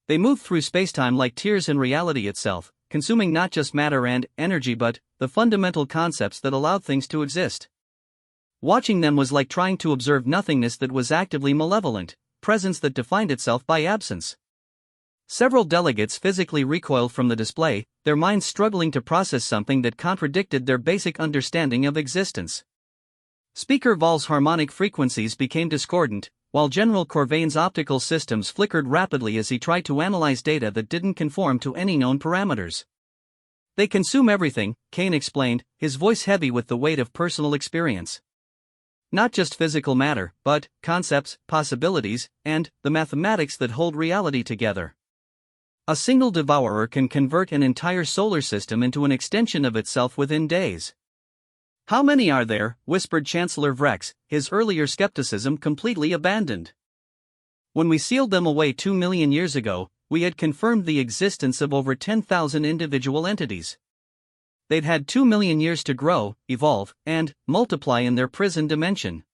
They moved through spacetime like tears in reality itself, consuming not just matter and energy but the fundamental concepts that allowed things to exist. Watching them was like trying to observe nothingness that was actively malevolent, presence that defined itself by absence. Several delegates physically recoiled from the display, their minds struggling to process something that contradicted their basic understanding of existence. Speaker Val's harmonic frequencies became discordant, while General Corvain's optical systems flickered rapidly as he tried to analyze data that didn't conform to any known parameters. "They consume everything," Kane explained, his voice heavy with the weight of personal experience. "Not just physical matter, but concepts, possibilities, and the mathematics that hold reality together. A single devourer can convert an entire solar system into an extension of itself within days." "How many are there?" whispered Chancellor Vrex, his earlier skepticism completely abandoned. "When we sealed them away 2 million years ago, we had confirmed the existence of over 10,000 individual entities. They'd had 2 million years to grow, evolve, and multiply in their prison dimension."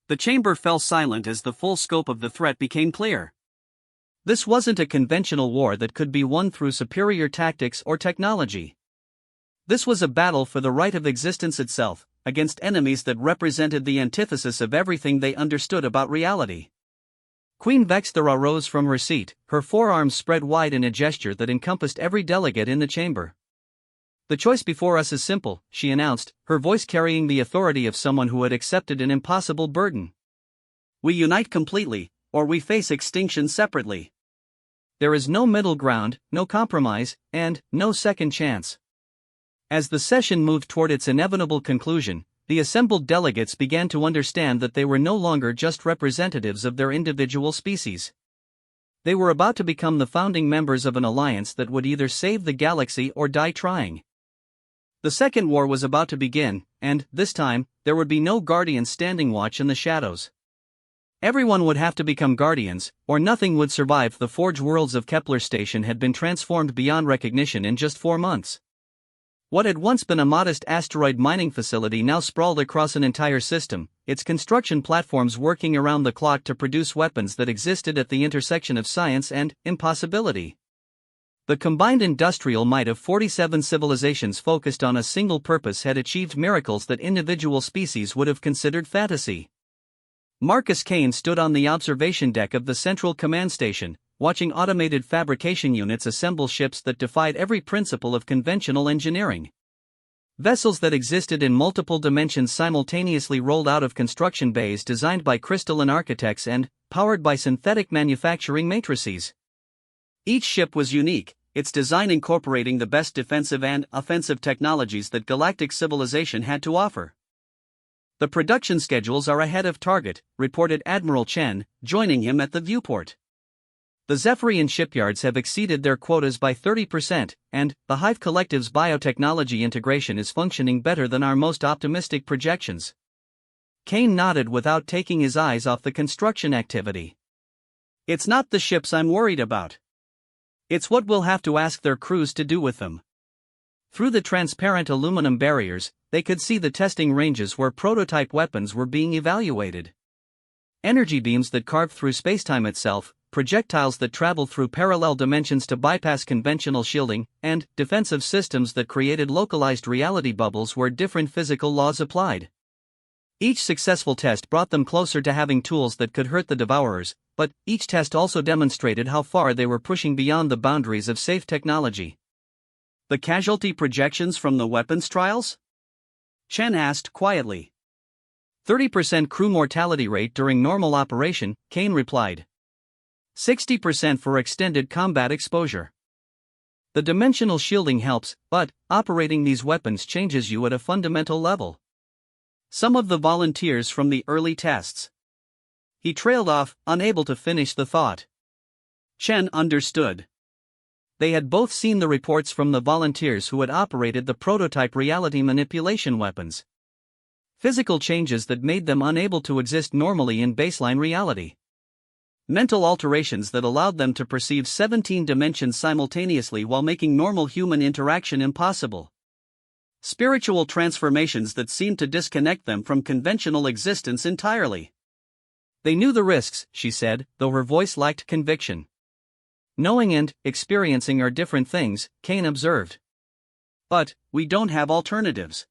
The chamber fell silent as the full scope of the threat became clear. This wasn't a conventional war that could be won through superior tactics or technology. This was a battle for the right of existence itself, against enemies that represented the antithesis of everything they understood about reality. Queen Vexthera rose from her seat, her forearms spread wide in a gesture that encompassed every delegate in the chamber. "The choice before us is simple," she announced, her voice carrying the authority of someone who had accepted an impossible burden. "We unite completely, or we face extinction separately. There is no middle ground, no compromise, and no second chance." As the session moved toward its inevitable conclusion, the assembled delegates began to understand that they were no longer just representatives of their individual species. They were about to become the founding members of an alliance that would either save the galaxy or die trying. The Second War was about to begin, and, this time, there would be no guardians standing watch in the shadows. Everyone would have to become guardians, or nothing would survive. The Forge worlds of Kepler Station had been transformed beyond recognition in just 4 months. What had once been a modest asteroid mining facility now sprawled across an entire system, its construction platforms working around the clock to produce weapons that existed at the intersection of science and impossibility. The combined industrial might of 47 civilizations focused on a single purpose had achieved miracles that individual species would have considered fantasy. Marcus Kane stood on the observation deck of the Central Command Station, watching automated fabrication units assemble ships that defied every principle of conventional engineering. Vessels that existed in multiple dimensions simultaneously rolled out of construction bays designed by crystalline architects and powered by synthetic manufacturing matrices. Each ship was unique, its design incorporating the best defensive and offensive technologies that galactic civilization had to offer. The production schedules are ahead of target, reported Admiral Chen, joining him at the viewport. The Zephyrian shipyards have exceeded their quotas by 30%, and the Hive Collective's biotechnology integration is functioning better than our most optimistic projections. Kane nodded without taking his eyes off the construction activity. It's not the ships I'm worried about. It's what we'll have to ask their crews to do with them. Through the transparent aluminum barriers, they could see the testing ranges where prototype weapons were being evaluated. Energy beams that carve through spacetime itself, projectiles that travel through parallel dimensions to bypass conventional shielding, and defensive systems that created localized reality bubbles where different physical laws applied. Each successful test brought them closer to having tools that could hurt the Devourers, but each test also demonstrated how far they were pushing beyond the boundaries of safe technology. The casualty projections from the weapons trials? Chen asked quietly. 30% crew mortality rate during normal operation, Kane replied. 60% for extended combat exposure. The dimensional shielding helps, but operating these weapons changes you at a fundamental level. Some of the volunteers from the early tests. He trailed off, unable to finish the thought. Chen understood. They had both seen the reports from the volunteers who had operated the prototype reality manipulation weapons. Physical changes that made them unable to exist normally in baseline reality. Mental alterations that allowed them to perceive 17 dimensions simultaneously while making normal human interaction impossible. Spiritual transformations that seemed to disconnect them from conventional existence entirely. They knew the risks, she said, though her voice lacked conviction. Knowing and experiencing are different things, Kane observed. But we don't have alternatives.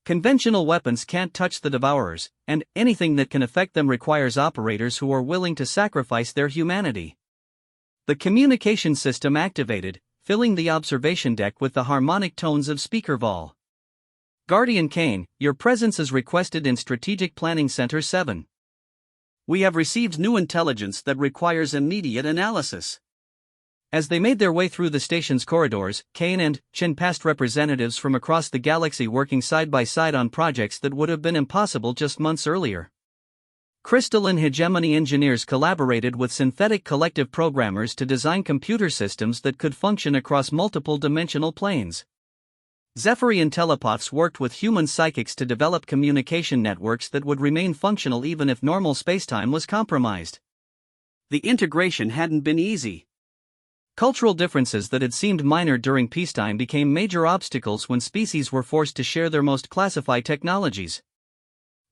Conventional weapons can't touch the Devourers, and anything that can affect them requires operators who are willing to sacrifice their humanity. The communication system activated, filling the observation deck with the harmonic tones of speaker vol. Guardian Kane, your presence is requested in Strategic Planning Center 7. We have received new intelligence that requires immediate analysis. As they made their way through the station's corridors, Kane and Chen passed representatives from across the galaxy working side by side on projects that would have been impossible just months earlier. Crystalline hegemony engineers collaborated with synthetic collective programmers to design computer systems that could function across multiple dimensional planes. Zephyrian telepaths worked with human psychics to develop communication networks that would remain functional even if normal spacetime was compromised. The integration hadn't been easy. Cultural differences that had seemed minor during peacetime became major obstacles when species were forced to share their most classified technologies.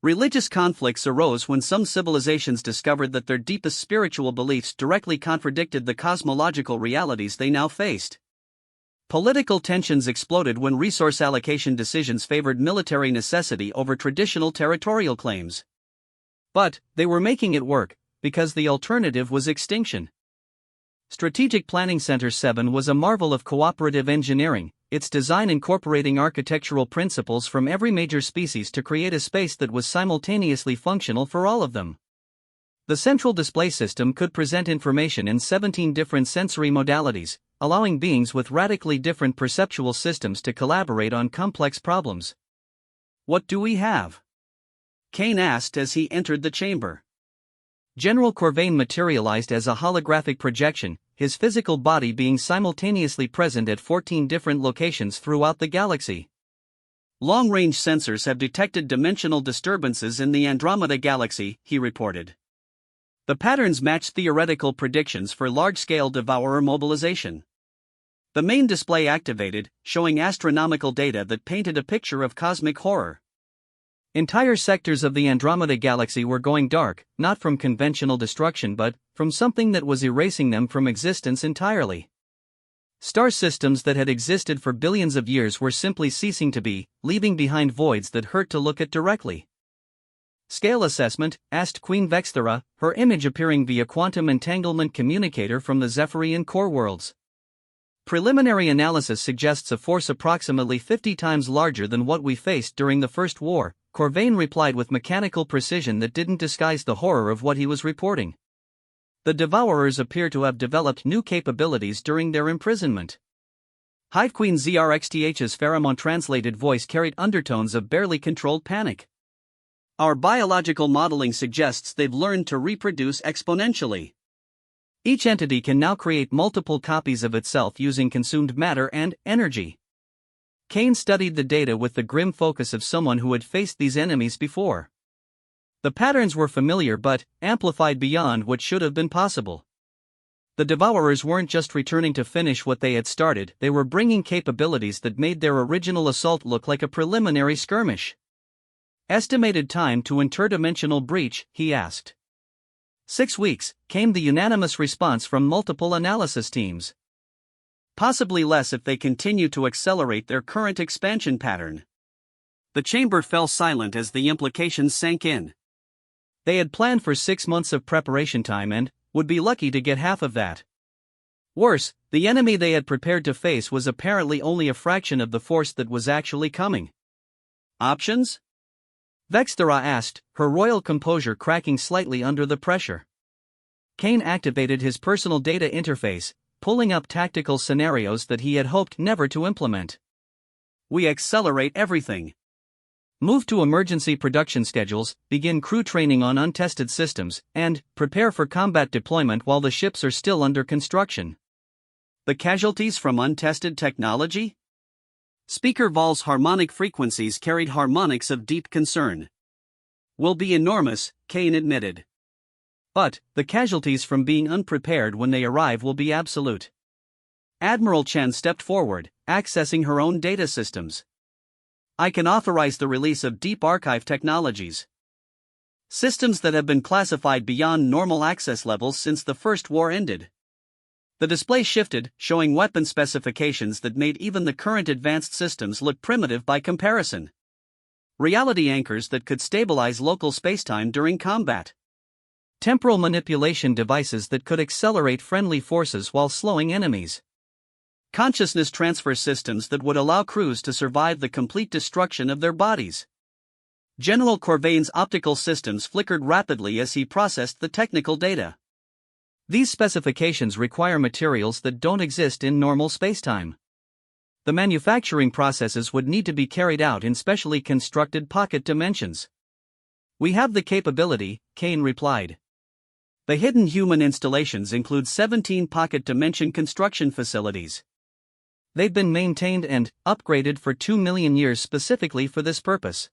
Religious conflicts arose when some civilizations discovered that their deepest spiritual beliefs directly contradicted the cosmological realities they now faced. Political tensions exploded when resource allocation decisions favored military necessity over traditional territorial claims. But they were making it work, because the alternative was extinction. Strategic Planning Center 7 was a marvel of cooperative engineering, its design incorporating architectural principles from every major species to create a space that was simultaneously functional for all of them. The central display system could present information in 17 different sensory modalities, allowing beings with radically different perceptual systems to collaborate on complex problems. What do we have? Kane asked as he entered the chamber. General Corvain materialized as a holographic projection, his physical body being simultaneously present at 14 different locations throughout the galaxy. Long-range sensors have detected dimensional disturbances in the Andromeda Galaxy, he reported. The patterns match theoretical predictions for large-scale Devourer mobilization. The main display activated, showing astronomical data that painted a picture of cosmic horror. Entire sectors of the Andromeda Galaxy were going dark, not from conventional destruction but from something that was erasing them from existence entirely. Star systems that had existed for billions of years were simply ceasing to be, leaving behind voids that hurt to look at directly. Scale assessment, asked Queen Vexthera, her image appearing via quantum entanglement communicator from the Zephyrian core worlds. Preliminary analysis suggests a force approximately 50 times larger than what we faced during the First War, Corvain replied with mechanical precision that didn't disguise the horror of what he was reporting. The Devourers appear to have developed new capabilities during their imprisonment. Hive Queen ZRXTH's pheromone-translated voice carried undertones of barely controlled panic. Our biological modeling suggests they've learned to reproduce exponentially. Each entity can now create multiple copies of itself using consumed matter and energy. Kane studied the data with the grim focus of someone who had faced these enemies before. The patterns were familiar but amplified beyond what should have been possible. The Devourers weren't just returning to finish what they had started, they were bringing capabilities that made their original assault look like a preliminary skirmish. Estimated time to interdimensional breach, he asked. 6 weeks, came the unanimous response from multiple analysis teams. Possibly less if they continue to accelerate their current expansion pattern. The chamber fell silent as the implications sank in. They had planned for 6 months of preparation time and would be lucky to get half of that. Worse, the enemy they had prepared to face was apparently only a fraction of the force that was actually coming. Options? Vexthera asked, her royal composure cracking slightly under the pressure. Kane activated his personal data interface, pulling up tactical scenarios that he had hoped never to implement. We accelerate everything. Move to emergency production schedules, begin crew training on untested systems, and prepare for combat deployment while the ships are still under construction. The casualties from untested technology? Speaker Vol's harmonic frequencies carried harmonics of deep concern. Will be enormous, Kane admitted. But the casualties from being unprepared when they arrive will be absolute. Admiral Chen stepped forward, accessing her own data systems. I can authorize the release of deep archive technologies. Systems that have been classified beyond normal access levels since the First War ended. The display shifted, showing weapon specifications that made even the current advanced systems look primitive by comparison. Reality anchors that could stabilize local spacetime during combat. Temporal manipulation devices that could accelerate friendly forces while slowing enemies. Consciousness transfer systems that would allow crews to survive the complete destruction of their bodies. General Corvain's optical systems flickered rapidly as he processed the technical data. These specifications require materials that don't exist in normal spacetime. The manufacturing processes would need to be carried out in specially constructed pocket dimensions. We have the capability, Kane replied. The hidden human installations include 17 pocket dimension construction facilities. They've been maintained and upgraded for 2 million years specifically for this purpose.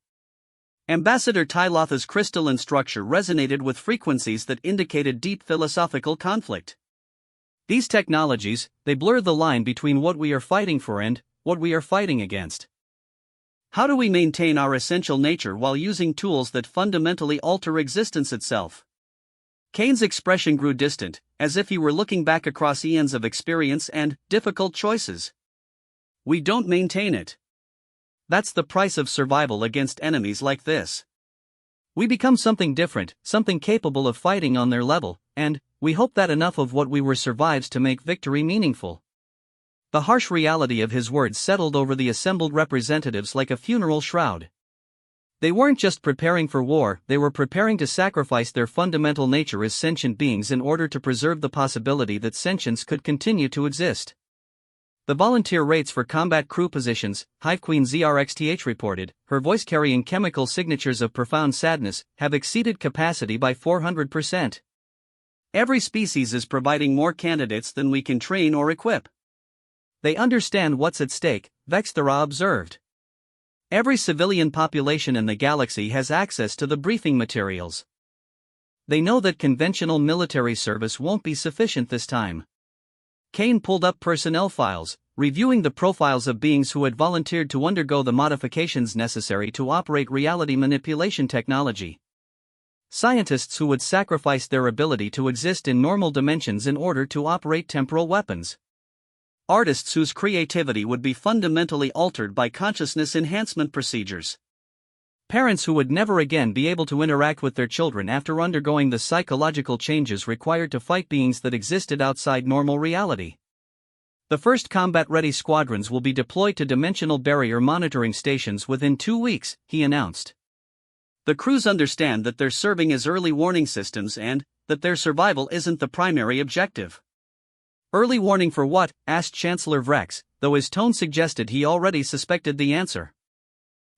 Ambassador Tylotha's crystalline structure resonated with frequencies that indicated deep philosophical conflict. These technologies, they blur the line between what we are fighting for and what we are fighting against. How do we maintain our essential nature while using tools that fundamentally alter existence itself? Kane's expression grew distant, as if he were looking back across eons of experience and difficult choices. We don't maintain it. That's the price of survival against enemies like this. We become something different, something capable of fighting on their level, and we hope that enough of what we were survives to make victory meaningful. The harsh reality of his words settled over the assembled representatives like a funeral shroud. They weren't just preparing for war, they were preparing to sacrifice their fundamental nature as sentient beings in order to preserve the possibility that sentience could continue to exist. The volunteer rates for combat crew positions, Hive Queen ZRXTH reported, her voice carrying chemical signatures of profound sadness, have exceeded capacity by 400%. Every species is providing more candidates than we can train or equip. They understand what's at stake, Vexthera observed. Every civilian population in the galaxy has access to the briefing materials. They know that conventional military service won't be sufficient this time. Kane pulled up personnel files, reviewing the profiles of beings who had volunteered to undergo the modifications necessary to operate reality manipulation technology. Scientists who would sacrifice their ability to exist in normal dimensions in order to operate temporal weapons. Artists whose creativity would be fundamentally altered by consciousness enhancement procedures. Parents who would never again be able to interact with their children after undergoing the psychological changes required to fight beings that existed outside normal reality. The first combat-ready squadrons will be deployed to dimensional barrier monitoring stations within 2 weeks, he announced. The crews understand that they're serving as early warning systems and that their survival isn't the primary objective. Early warning for what? Asked Chancellor Vrex, though his tone suggested he already suspected the answer.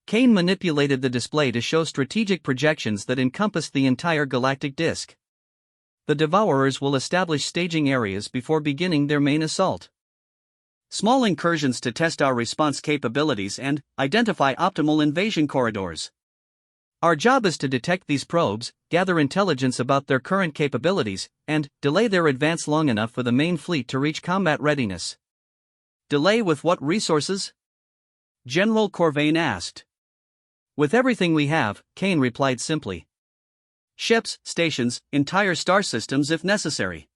Kane manipulated the display to show strategic projections that encompassed the entire galactic disk. The Devourers will establish staging areas before beginning their main assault. Small incursions to test our response capabilities and identify optimal invasion corridors. Our job is to detect these probes, gather intelligence about their current capabilities, and delay their advance long enough for the main fleet to reach combat readiness. Delay with what resources? General Corvain asked. With everything we have, Kane replied simply. Ships, stations, entire star systems if necessary.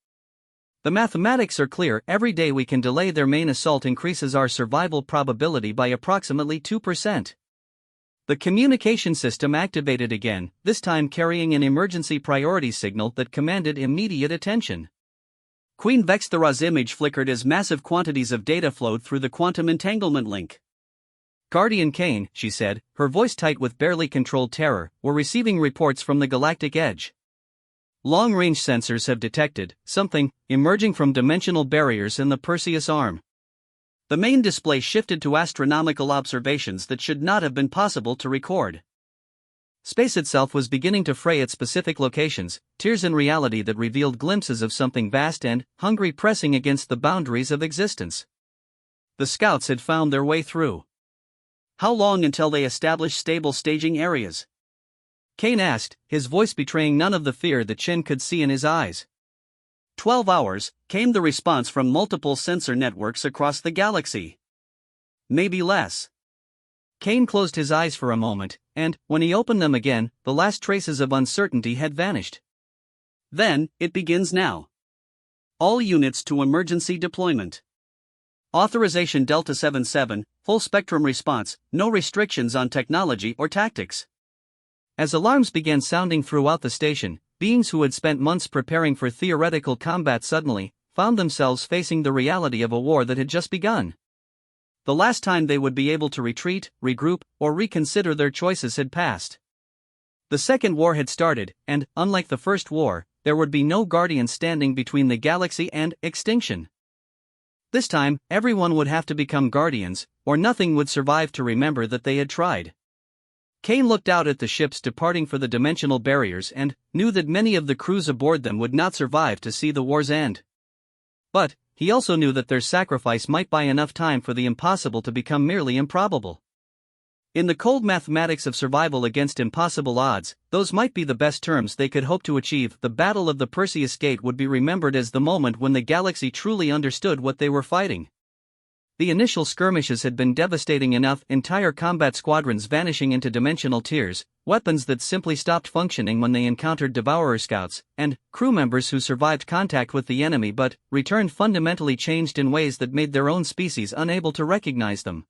The mathematics are clear. Every day we can delay their main assault increases our survival probability by approximately 2%. The communication system activated again, this time carrying an emergency priority signal that commanded immediate attention. Queen Vexthera's image flickered as massive quantities of data flowed through the quantum entanglement link. Guardian Kane, she said, her voice tight with barely controlled terror, we're receiving reports from the galactic edge. Long-range sensors have detected something emerging from dimensional barriers in the Perseus arm. The main display shifted to astronomical observations that should not have been possible to record. Space itself was beginning to fray at specific locations, tears in reality that revealed glimpses of something vast and hungry pressing against the boundaries of existence. The scouts had found their way through. How long until they established stable staging areas? Kane asked, his voice betraying none of the fear that Chin could see in his eyes. 12 hours, came the response from multiple sensor networks across the galaxy. Maybe less. Kane closed his eyes for a moment, and, when he opened them again, the last traces of uncertainty had vanished. Then, it begins now. All units to emergency deployment. Authorization Delta 77, full spectrum response, no restrictions on technology or tactics. As alarms began sounding throughout the station, beings who had spent months preparing for theoretical combat suddenly found themselves facing the reality of a war that had just begun. The last time they would be able to retreat, regroup, or reconsider their choices had passed. The second war had started, and, unlike the first war, there would be no guardian standing between the galaxy and extinction. This time, everyone would have to become guardians, or nothing would survive to remember that they had tried. Kane looked out at the ships departing for the dimensional barriers and knew that many of the crews aboard them would not survive to see the war's end. But he also knew that their sacrifice might buy enough time for the impossible to become merely improbable. In the cold mathematics of survival against impossible odds, those might be the best terms they could hope to achieve. The Battle of the Perseus Gate would be remembered as the moment when the galaxy truly understood what they were fighting. The initial skirmishes had been devastating enough, entire combat squadrons vanishing into dimensional tiers, weapons that simply stopped functioning when they encountered Devourer scouts, and crew members who survived contact with the enemy but returned fundamentally changed in ways that made their own species unable to recognize them.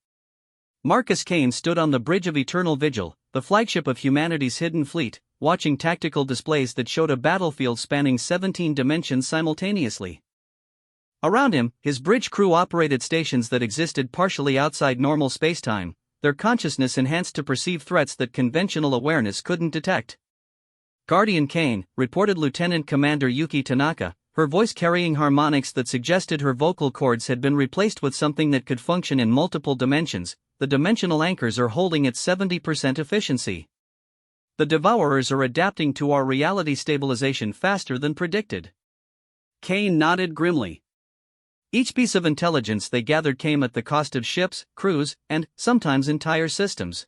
Marcus Kane stood on the Bridge of Eternal Vigil, the flagship of humanity's hidden fleet, watching tactical displays that showed a battlefield spanning 17 dimensions simultaneously. Around him, his bridge crew operated stations that existed partially outside normal spacetime, their consciousness enhanced to perceive threats that conventional awareness couldn't detect. Guardian Kane, reported Lieutenant Commander Yuki Tanaka, her voice carrying harmonics that suggested her vocal cords had been replaced with something that could function in multiple dimensions. The dimensional anchors are holding at 70% efficiency. The Devourers are adapting to our reality stabilization faster than predicted. Kane nodded grimly. Each piece of intelligence they gathered came at the cost of ships, crews, and sometimes entire systems.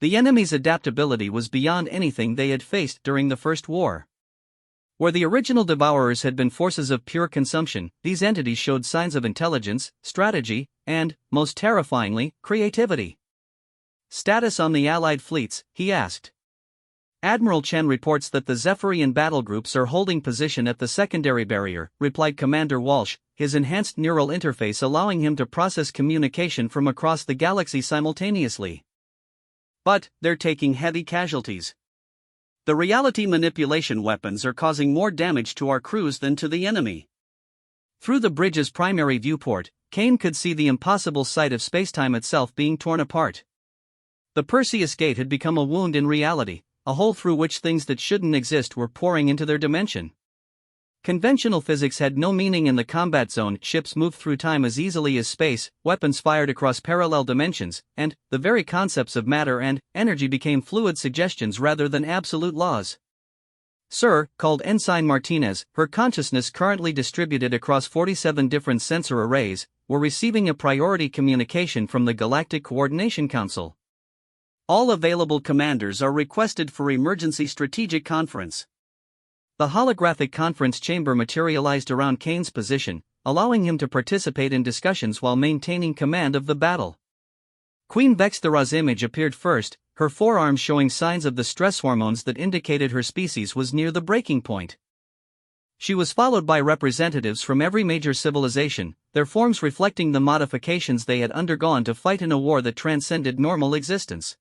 The enemy's adaptability was beyond anything they had faced during the First War. Where the original Devourers had been forces of pure consumption, these entities showed signs of intelligence, strategy, and, most terrifyingly, creativity. Status on the Allied fleets, he asked. Admiral Chen reports that the Zephyrian battle groups are holding position at the secondary barrier, replied Commander Walsh, his enhanced neural interface allowing him to process communication from across the galaxy simultaneously. But they're taking heavy casualties. The reality manipulation weapons are causing more damage to our crews than to the enemy. Through the bridge's primary viewport, Kane could see the impossible sight of spacetime itself being torn apart. The Perseus Gate had become a wound in reality, a hole through which things that shouldn't exist were pouring into their dimension. Conventional physics had no meaning in the combat zone, ships moved through time as easily as space, weapons fired across parallel dimensions, and the very concepts of matter and energy became fluid suggestions rather than absolute laws. Sir, called Ensign Martinez, her consciousness currently distributed across 47 different sensor arrays, were receiving a priority communication from the Galactic Coordination Council. All available commanders are requested for emergency strategic conference. The holographic conference chamber materialized around Kane's position, allowing him to participate in discussions while maintaining command of the battle. Queen Vexthera's image appeared first, her forearms showing signs of the stress hormones that indicated her species was near the breaking point. She was followed by representatives from every major civilization, their forms reflecting the modifications they had undergone to fight in a war that transcended normal existence.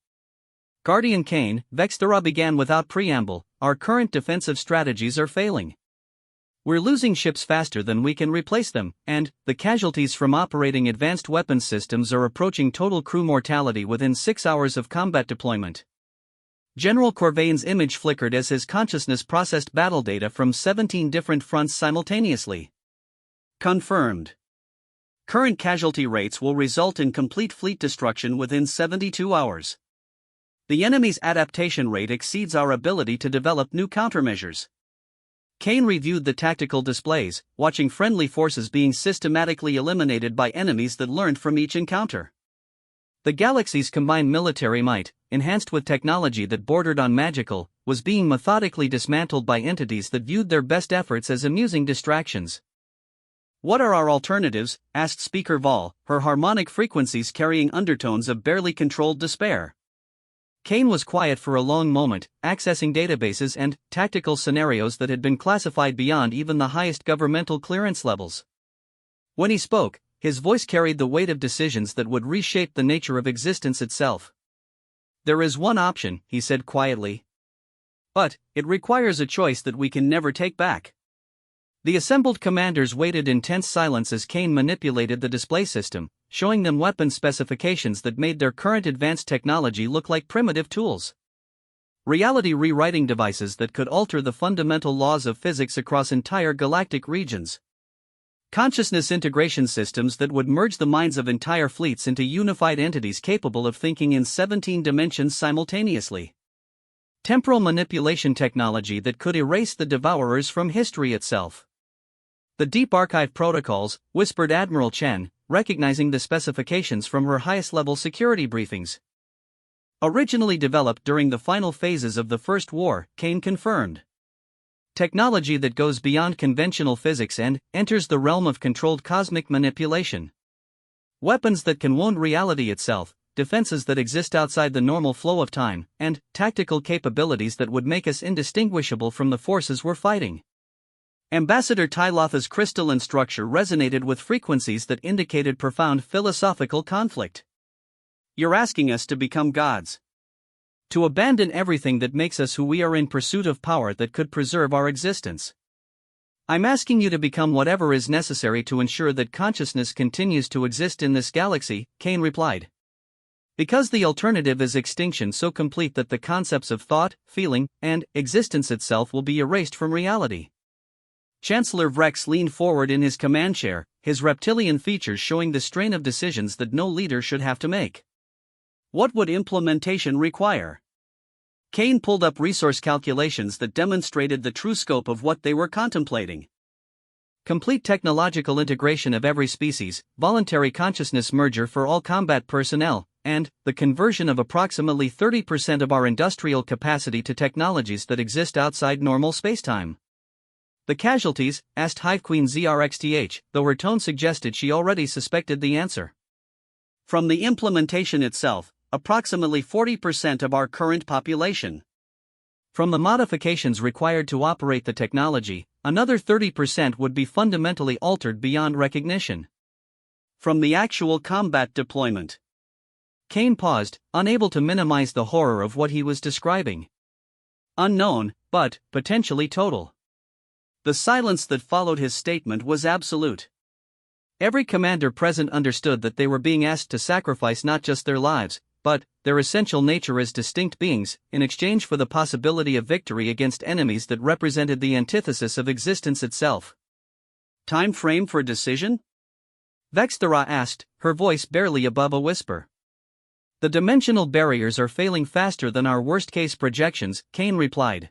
Guardian Kane, Vexthera began without preamble, our current defensive strategies are failing. We're losing ships faster than we can replace them, and the casualties from operating advanced weapons systems are approaching total crew mortality within 6 hours of combat deployment. General Corvain's image flickered as his consciousness processed battle data from 17 different fronts simultaneously. Confirmed. Current casualty rates will result in complete fleet destruction within 72 hours. The enemy's adaptation rate exceeds our ability to develop new countermeasures. Kane reviewed the tactical displays, watching friendly forces being systematically eliminated by enemies that learned from each encounter. The galaxy's combined military might, enhanced with technology that bordered on magical, was being methodically dismantled by entities that viewed their best efforts as amusing distractions. What are our alternatives? Asked Speaker Vol, her harmonic frequencies carrying undertones of barely controlled despair. Kane was quiet for a long moment, accessing databases and tactical scenarios that had been classified beyond even the highest governmental clearance levels. When he spoke, his voice carried the weight of decisions that would reshape the nature of existence itself. There is one option, he said quietly. But it requires a choice that we can never take back. The assembled commanders waited in tense silence as Kane manipulated the display system, showing them weapon specifications that made their current advanced technology look like primitive tools. Reality rewriting devices that could alter the fundamental laws of physics across entire galactic regions. Consciousness integration systems that would merge the minds of entire fleets into unified entities capable of thinking in 17 dimensions simultaneously. Temporal manipulation technology that could erase the Devourers from history itself. The Deep Archive Protocols, whispered Admiral Chen, recognizing the specifications from her highest-level security briefings. Originally developed during the final phases of the First War, Kane confirmed. Technology that goes beyond conventional physics and enters the realm of controlled cosmic manipulation. Weapons that can wound reality itself, defenses that exist outside the normal flow of time, and tactical capabilities that would make us indistinguishable from the forces we're fighting. Ambassador Tylotha's crystalline structure resonated with frequencies that indicated profound philosophical conflict. You're asking us to become gods. To abandon everything that makes us who we are in pursuit of power that could preserve our existence. I'm asking you to become whatever is necessary to ensure that consciousness continues to exist in this galaxy, Kane replied. Because the alternative is extinction so complete that the concepts of thought, feeling, and existence itself will be erased from reality. Chancellor Vrex leaned forward in his command chair, his reptilian features showing the strain of decisions that no leader should have to make. What would implementation require? Kane pulled up resource calculations that demonstrated the true scope of what they were contemplating. Complete technological integration of every species, voluntary consciousness merger for all combat personnel, and the conversion of approximately 30% of our industrial capacity to technologies that exist outside normal spacetime. The casualties? Asked Hive Queen ZRXTH, though her tone suggested she already suspected the answer. From the implementation itself, approximately 40% of our current population. From the modifications required to operate the technology, another 30% would be fundamentally altered beyond recognition. From the actual combat deployment. Kane paused, unable to minimize the horror of what he was describing. Unknown, but potentially total. The silence that followed his statement was absolute. Every commander present understood that they were being asked to sacrifice not just their lives, but their essential nature as distinct beings, in exchange for the possibility of victory against enemies that represented the antithesis of existence itself. Time frame for decision? Vexthera asked, her voice barely above a whisper. The dimensional barriers are failing faster than our worst-case projections, Kane replied.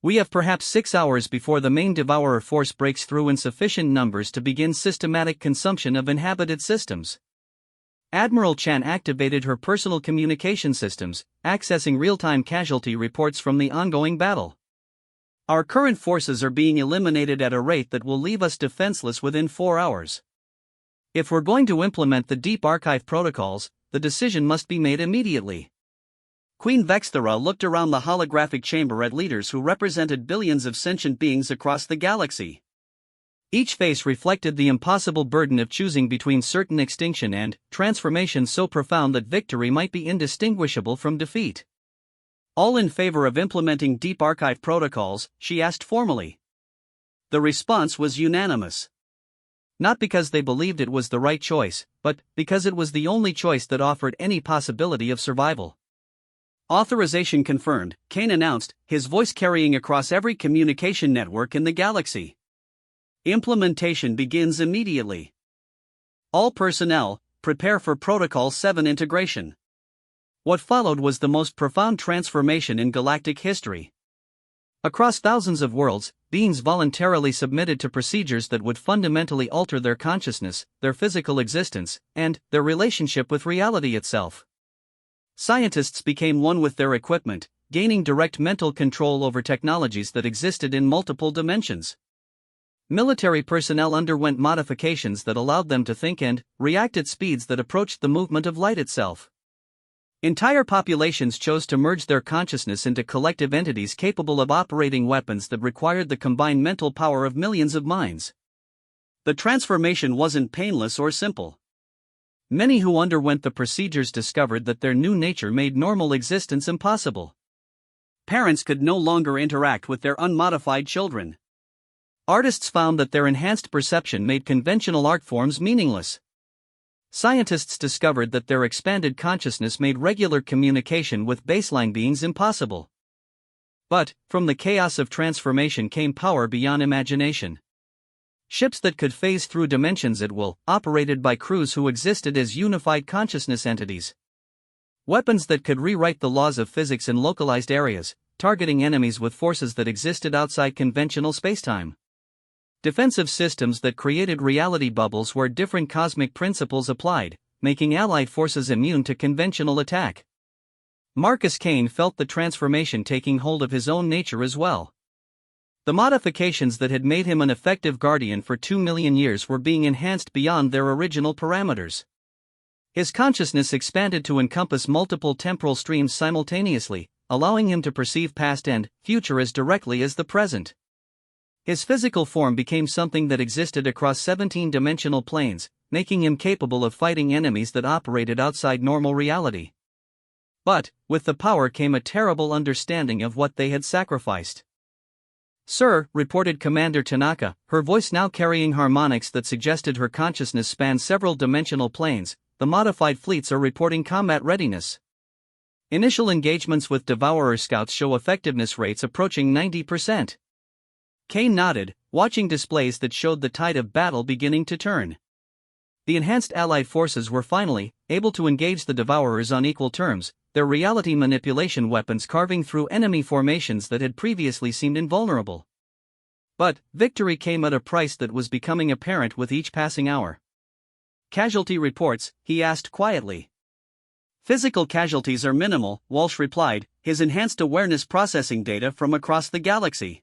We have perhaps 6 hours before the main devourer force breaks through in sufficient numbers to begin systematic consumption of inhabited systems. Admiral Chan activated her personal communication systems, accessing real-time casualty reports from the ongoing battle. Our current forces are being eliminated at a rate that will leave us defenseless within 4 hours. If we're going to implement the Deep Archive protocols, the decision must be made immediately. Queen Vexthera looked around the holographic chamber at leaders who represented billions of sentient beings across the galaxy. Each face reflected the impossible burden of choosing between certain extinction and transformation so profound that victory might be indistinguishable from defeat. All in favor of implementing Deep Archive protocols, she asked formally. The response was unanimous. Not because they believed it was the right choice, but because it was the only choice that offered any possibility of survival. Authorization confirmed, Kane announced, his voice carrying across every communication network in the galaxy. Implementation begins immediately. All personnel, prepare for Protocol 7 integration. What followed was the most profound transformation in galactic history. Across thousands of worlds, beings voluntarily submitted to procedures that would fundamentally alter their consciousness, their physical existence, and their relationship with reality itself. Scientists became one with their equipment, gaining direct mental control over technologies that existed in multiple dimensions. Military personnel underwent modifications that allowed them to think and react at speeds that approached the movement of light itself. Entire populations chose to merge their consciousness into collective entities capable of operating weapons that required the combined mental power of millions of minds. The transformation wasn't painless or simple. Many who underwent the procedures discovered that their new nature made normal existence impossible. Parents could no longer interact with their unmodified children. Artists found that their enhanced perception made conventional art forms meaningless. Scientists discovered that their expanded consciousness made regular communication with baseline beings impossible. But, from the chaos of transformation came power beyond imagination. Ships that could phase through dimensions at will, operated by crews who existed as unified consciousness entities. Weapons that could rewrite the laws of physics in localized areas, targeting enemies with forces that existed outside conventional spacetime. Defensive systems that created reality bubbles where different cosmic principles applied, making allied forces immune to conventional attack. Marcus Kane felt the transformation taking hold of his own nature as well. The modifications that had made him an effective guardian for 2 million years were being enhanced beyond their original parameters. His consciousness expanded to encompass multiple temporal streams simultaneously, allowing him to perceive past and future as directly as the present. His physical form became something that existed across 17-dimensional planes, making him capable of fighting enemies that operated outside normal reality. But, with the power came a terrible understanding of what they had sacrificed. "Sir," reported Commander Tanaka, her voice now carrying harmonics that suggested her consciousness spanned several dimensional planes, "the modified fleets are reporting combat readiness. Initial engagements with Devourer scouts show effectiveness rates approaching 90%. Kane nodded, watching displays that showed the tide of battle beginning to turn. The enhanced Allied forces were finally able to engage the Devourers on equal terms, their reality manipulation weapons carving through enemy formations that had previously seemed invulnerable. But victory came at a price that was becoming apparent with each passing hour. "Casualty reports?" he asked quietly. "Physical casualties are minimal," Walsh replied, his enhanced awareness processing data from across the galaxy.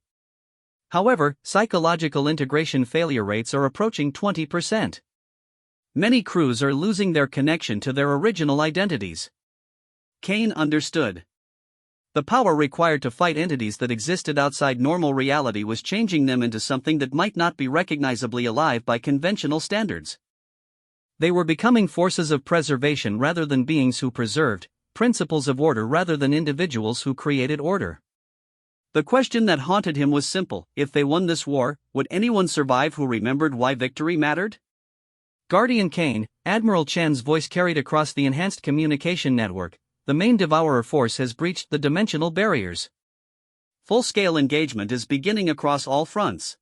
However, psychological integration failure rates are approaching 20%. Many crews are losing their connection to their original identities. Kane understood. The power required to fight entities that existed outside normal reality was changing them into something that might not be recognizably alive by conventional standards. They were becoming forces of preservation rather than beings who preserved, principles of order rather than individuals who created order. The question that haunted him was simple: if they won this war, would anyone survive who remembered why victory mattered? Guardian Kane, Admiral Chen's voice carried across the enhanced communication network, the main Devourer force has breached the dimensional barriers. Full-scale engagement is beginning across all fronts.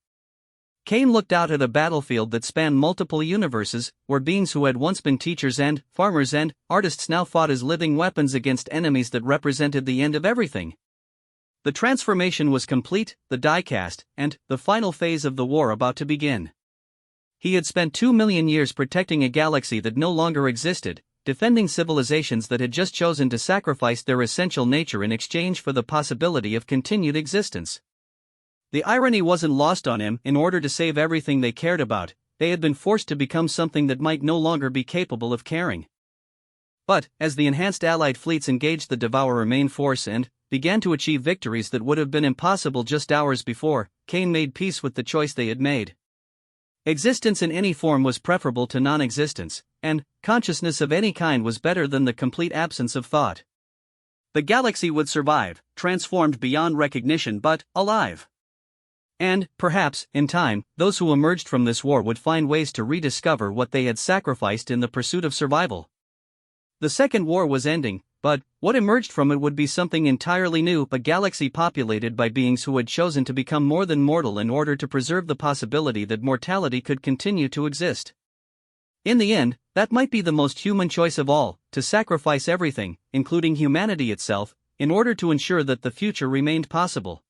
Kane looked out at a battlefield that spanned multiple universes, where beings who had once been teachers and farmers and artists now fought as living weapons against enemies that represented the end of everything. The transformation was complete, the die cast, and the final phase of the war about to begin. He had spent 2 million years protecting a galaxy that no longer existed, defending civilizations that had just chosen to sacrifice their essential nature in exchange for the possibility of continued existence. The irony wasn't lost on him. In order to save everything they cared about, they had been forced to become something that might no longer be capable of caring. But, as the enhanced Allied fleets engaged the Devourer main force and began to achieve victories that would have been impossible just hours before, Kane made peace with the choice they had made. Existence in any form was preferable to non-existence, and consciousness of any kind was better than the complete absence of thought. The galaxy would survive, transformed beyond recognition but alive. And, perhaps, in time, those who emerged from this war would find ways to rediscover what they had sacrificed in the pursuit of survival. The Second War was ending, but what emerged from it would be something entirely new, a galaxy populated by beings who had chosen to become more than mortal in order to preserve the possibility that mortality could continue to exist. In the end, that might be the most human choice of all, to sacrifice everything, including humanity itself, in order to ensure that the future remained possible.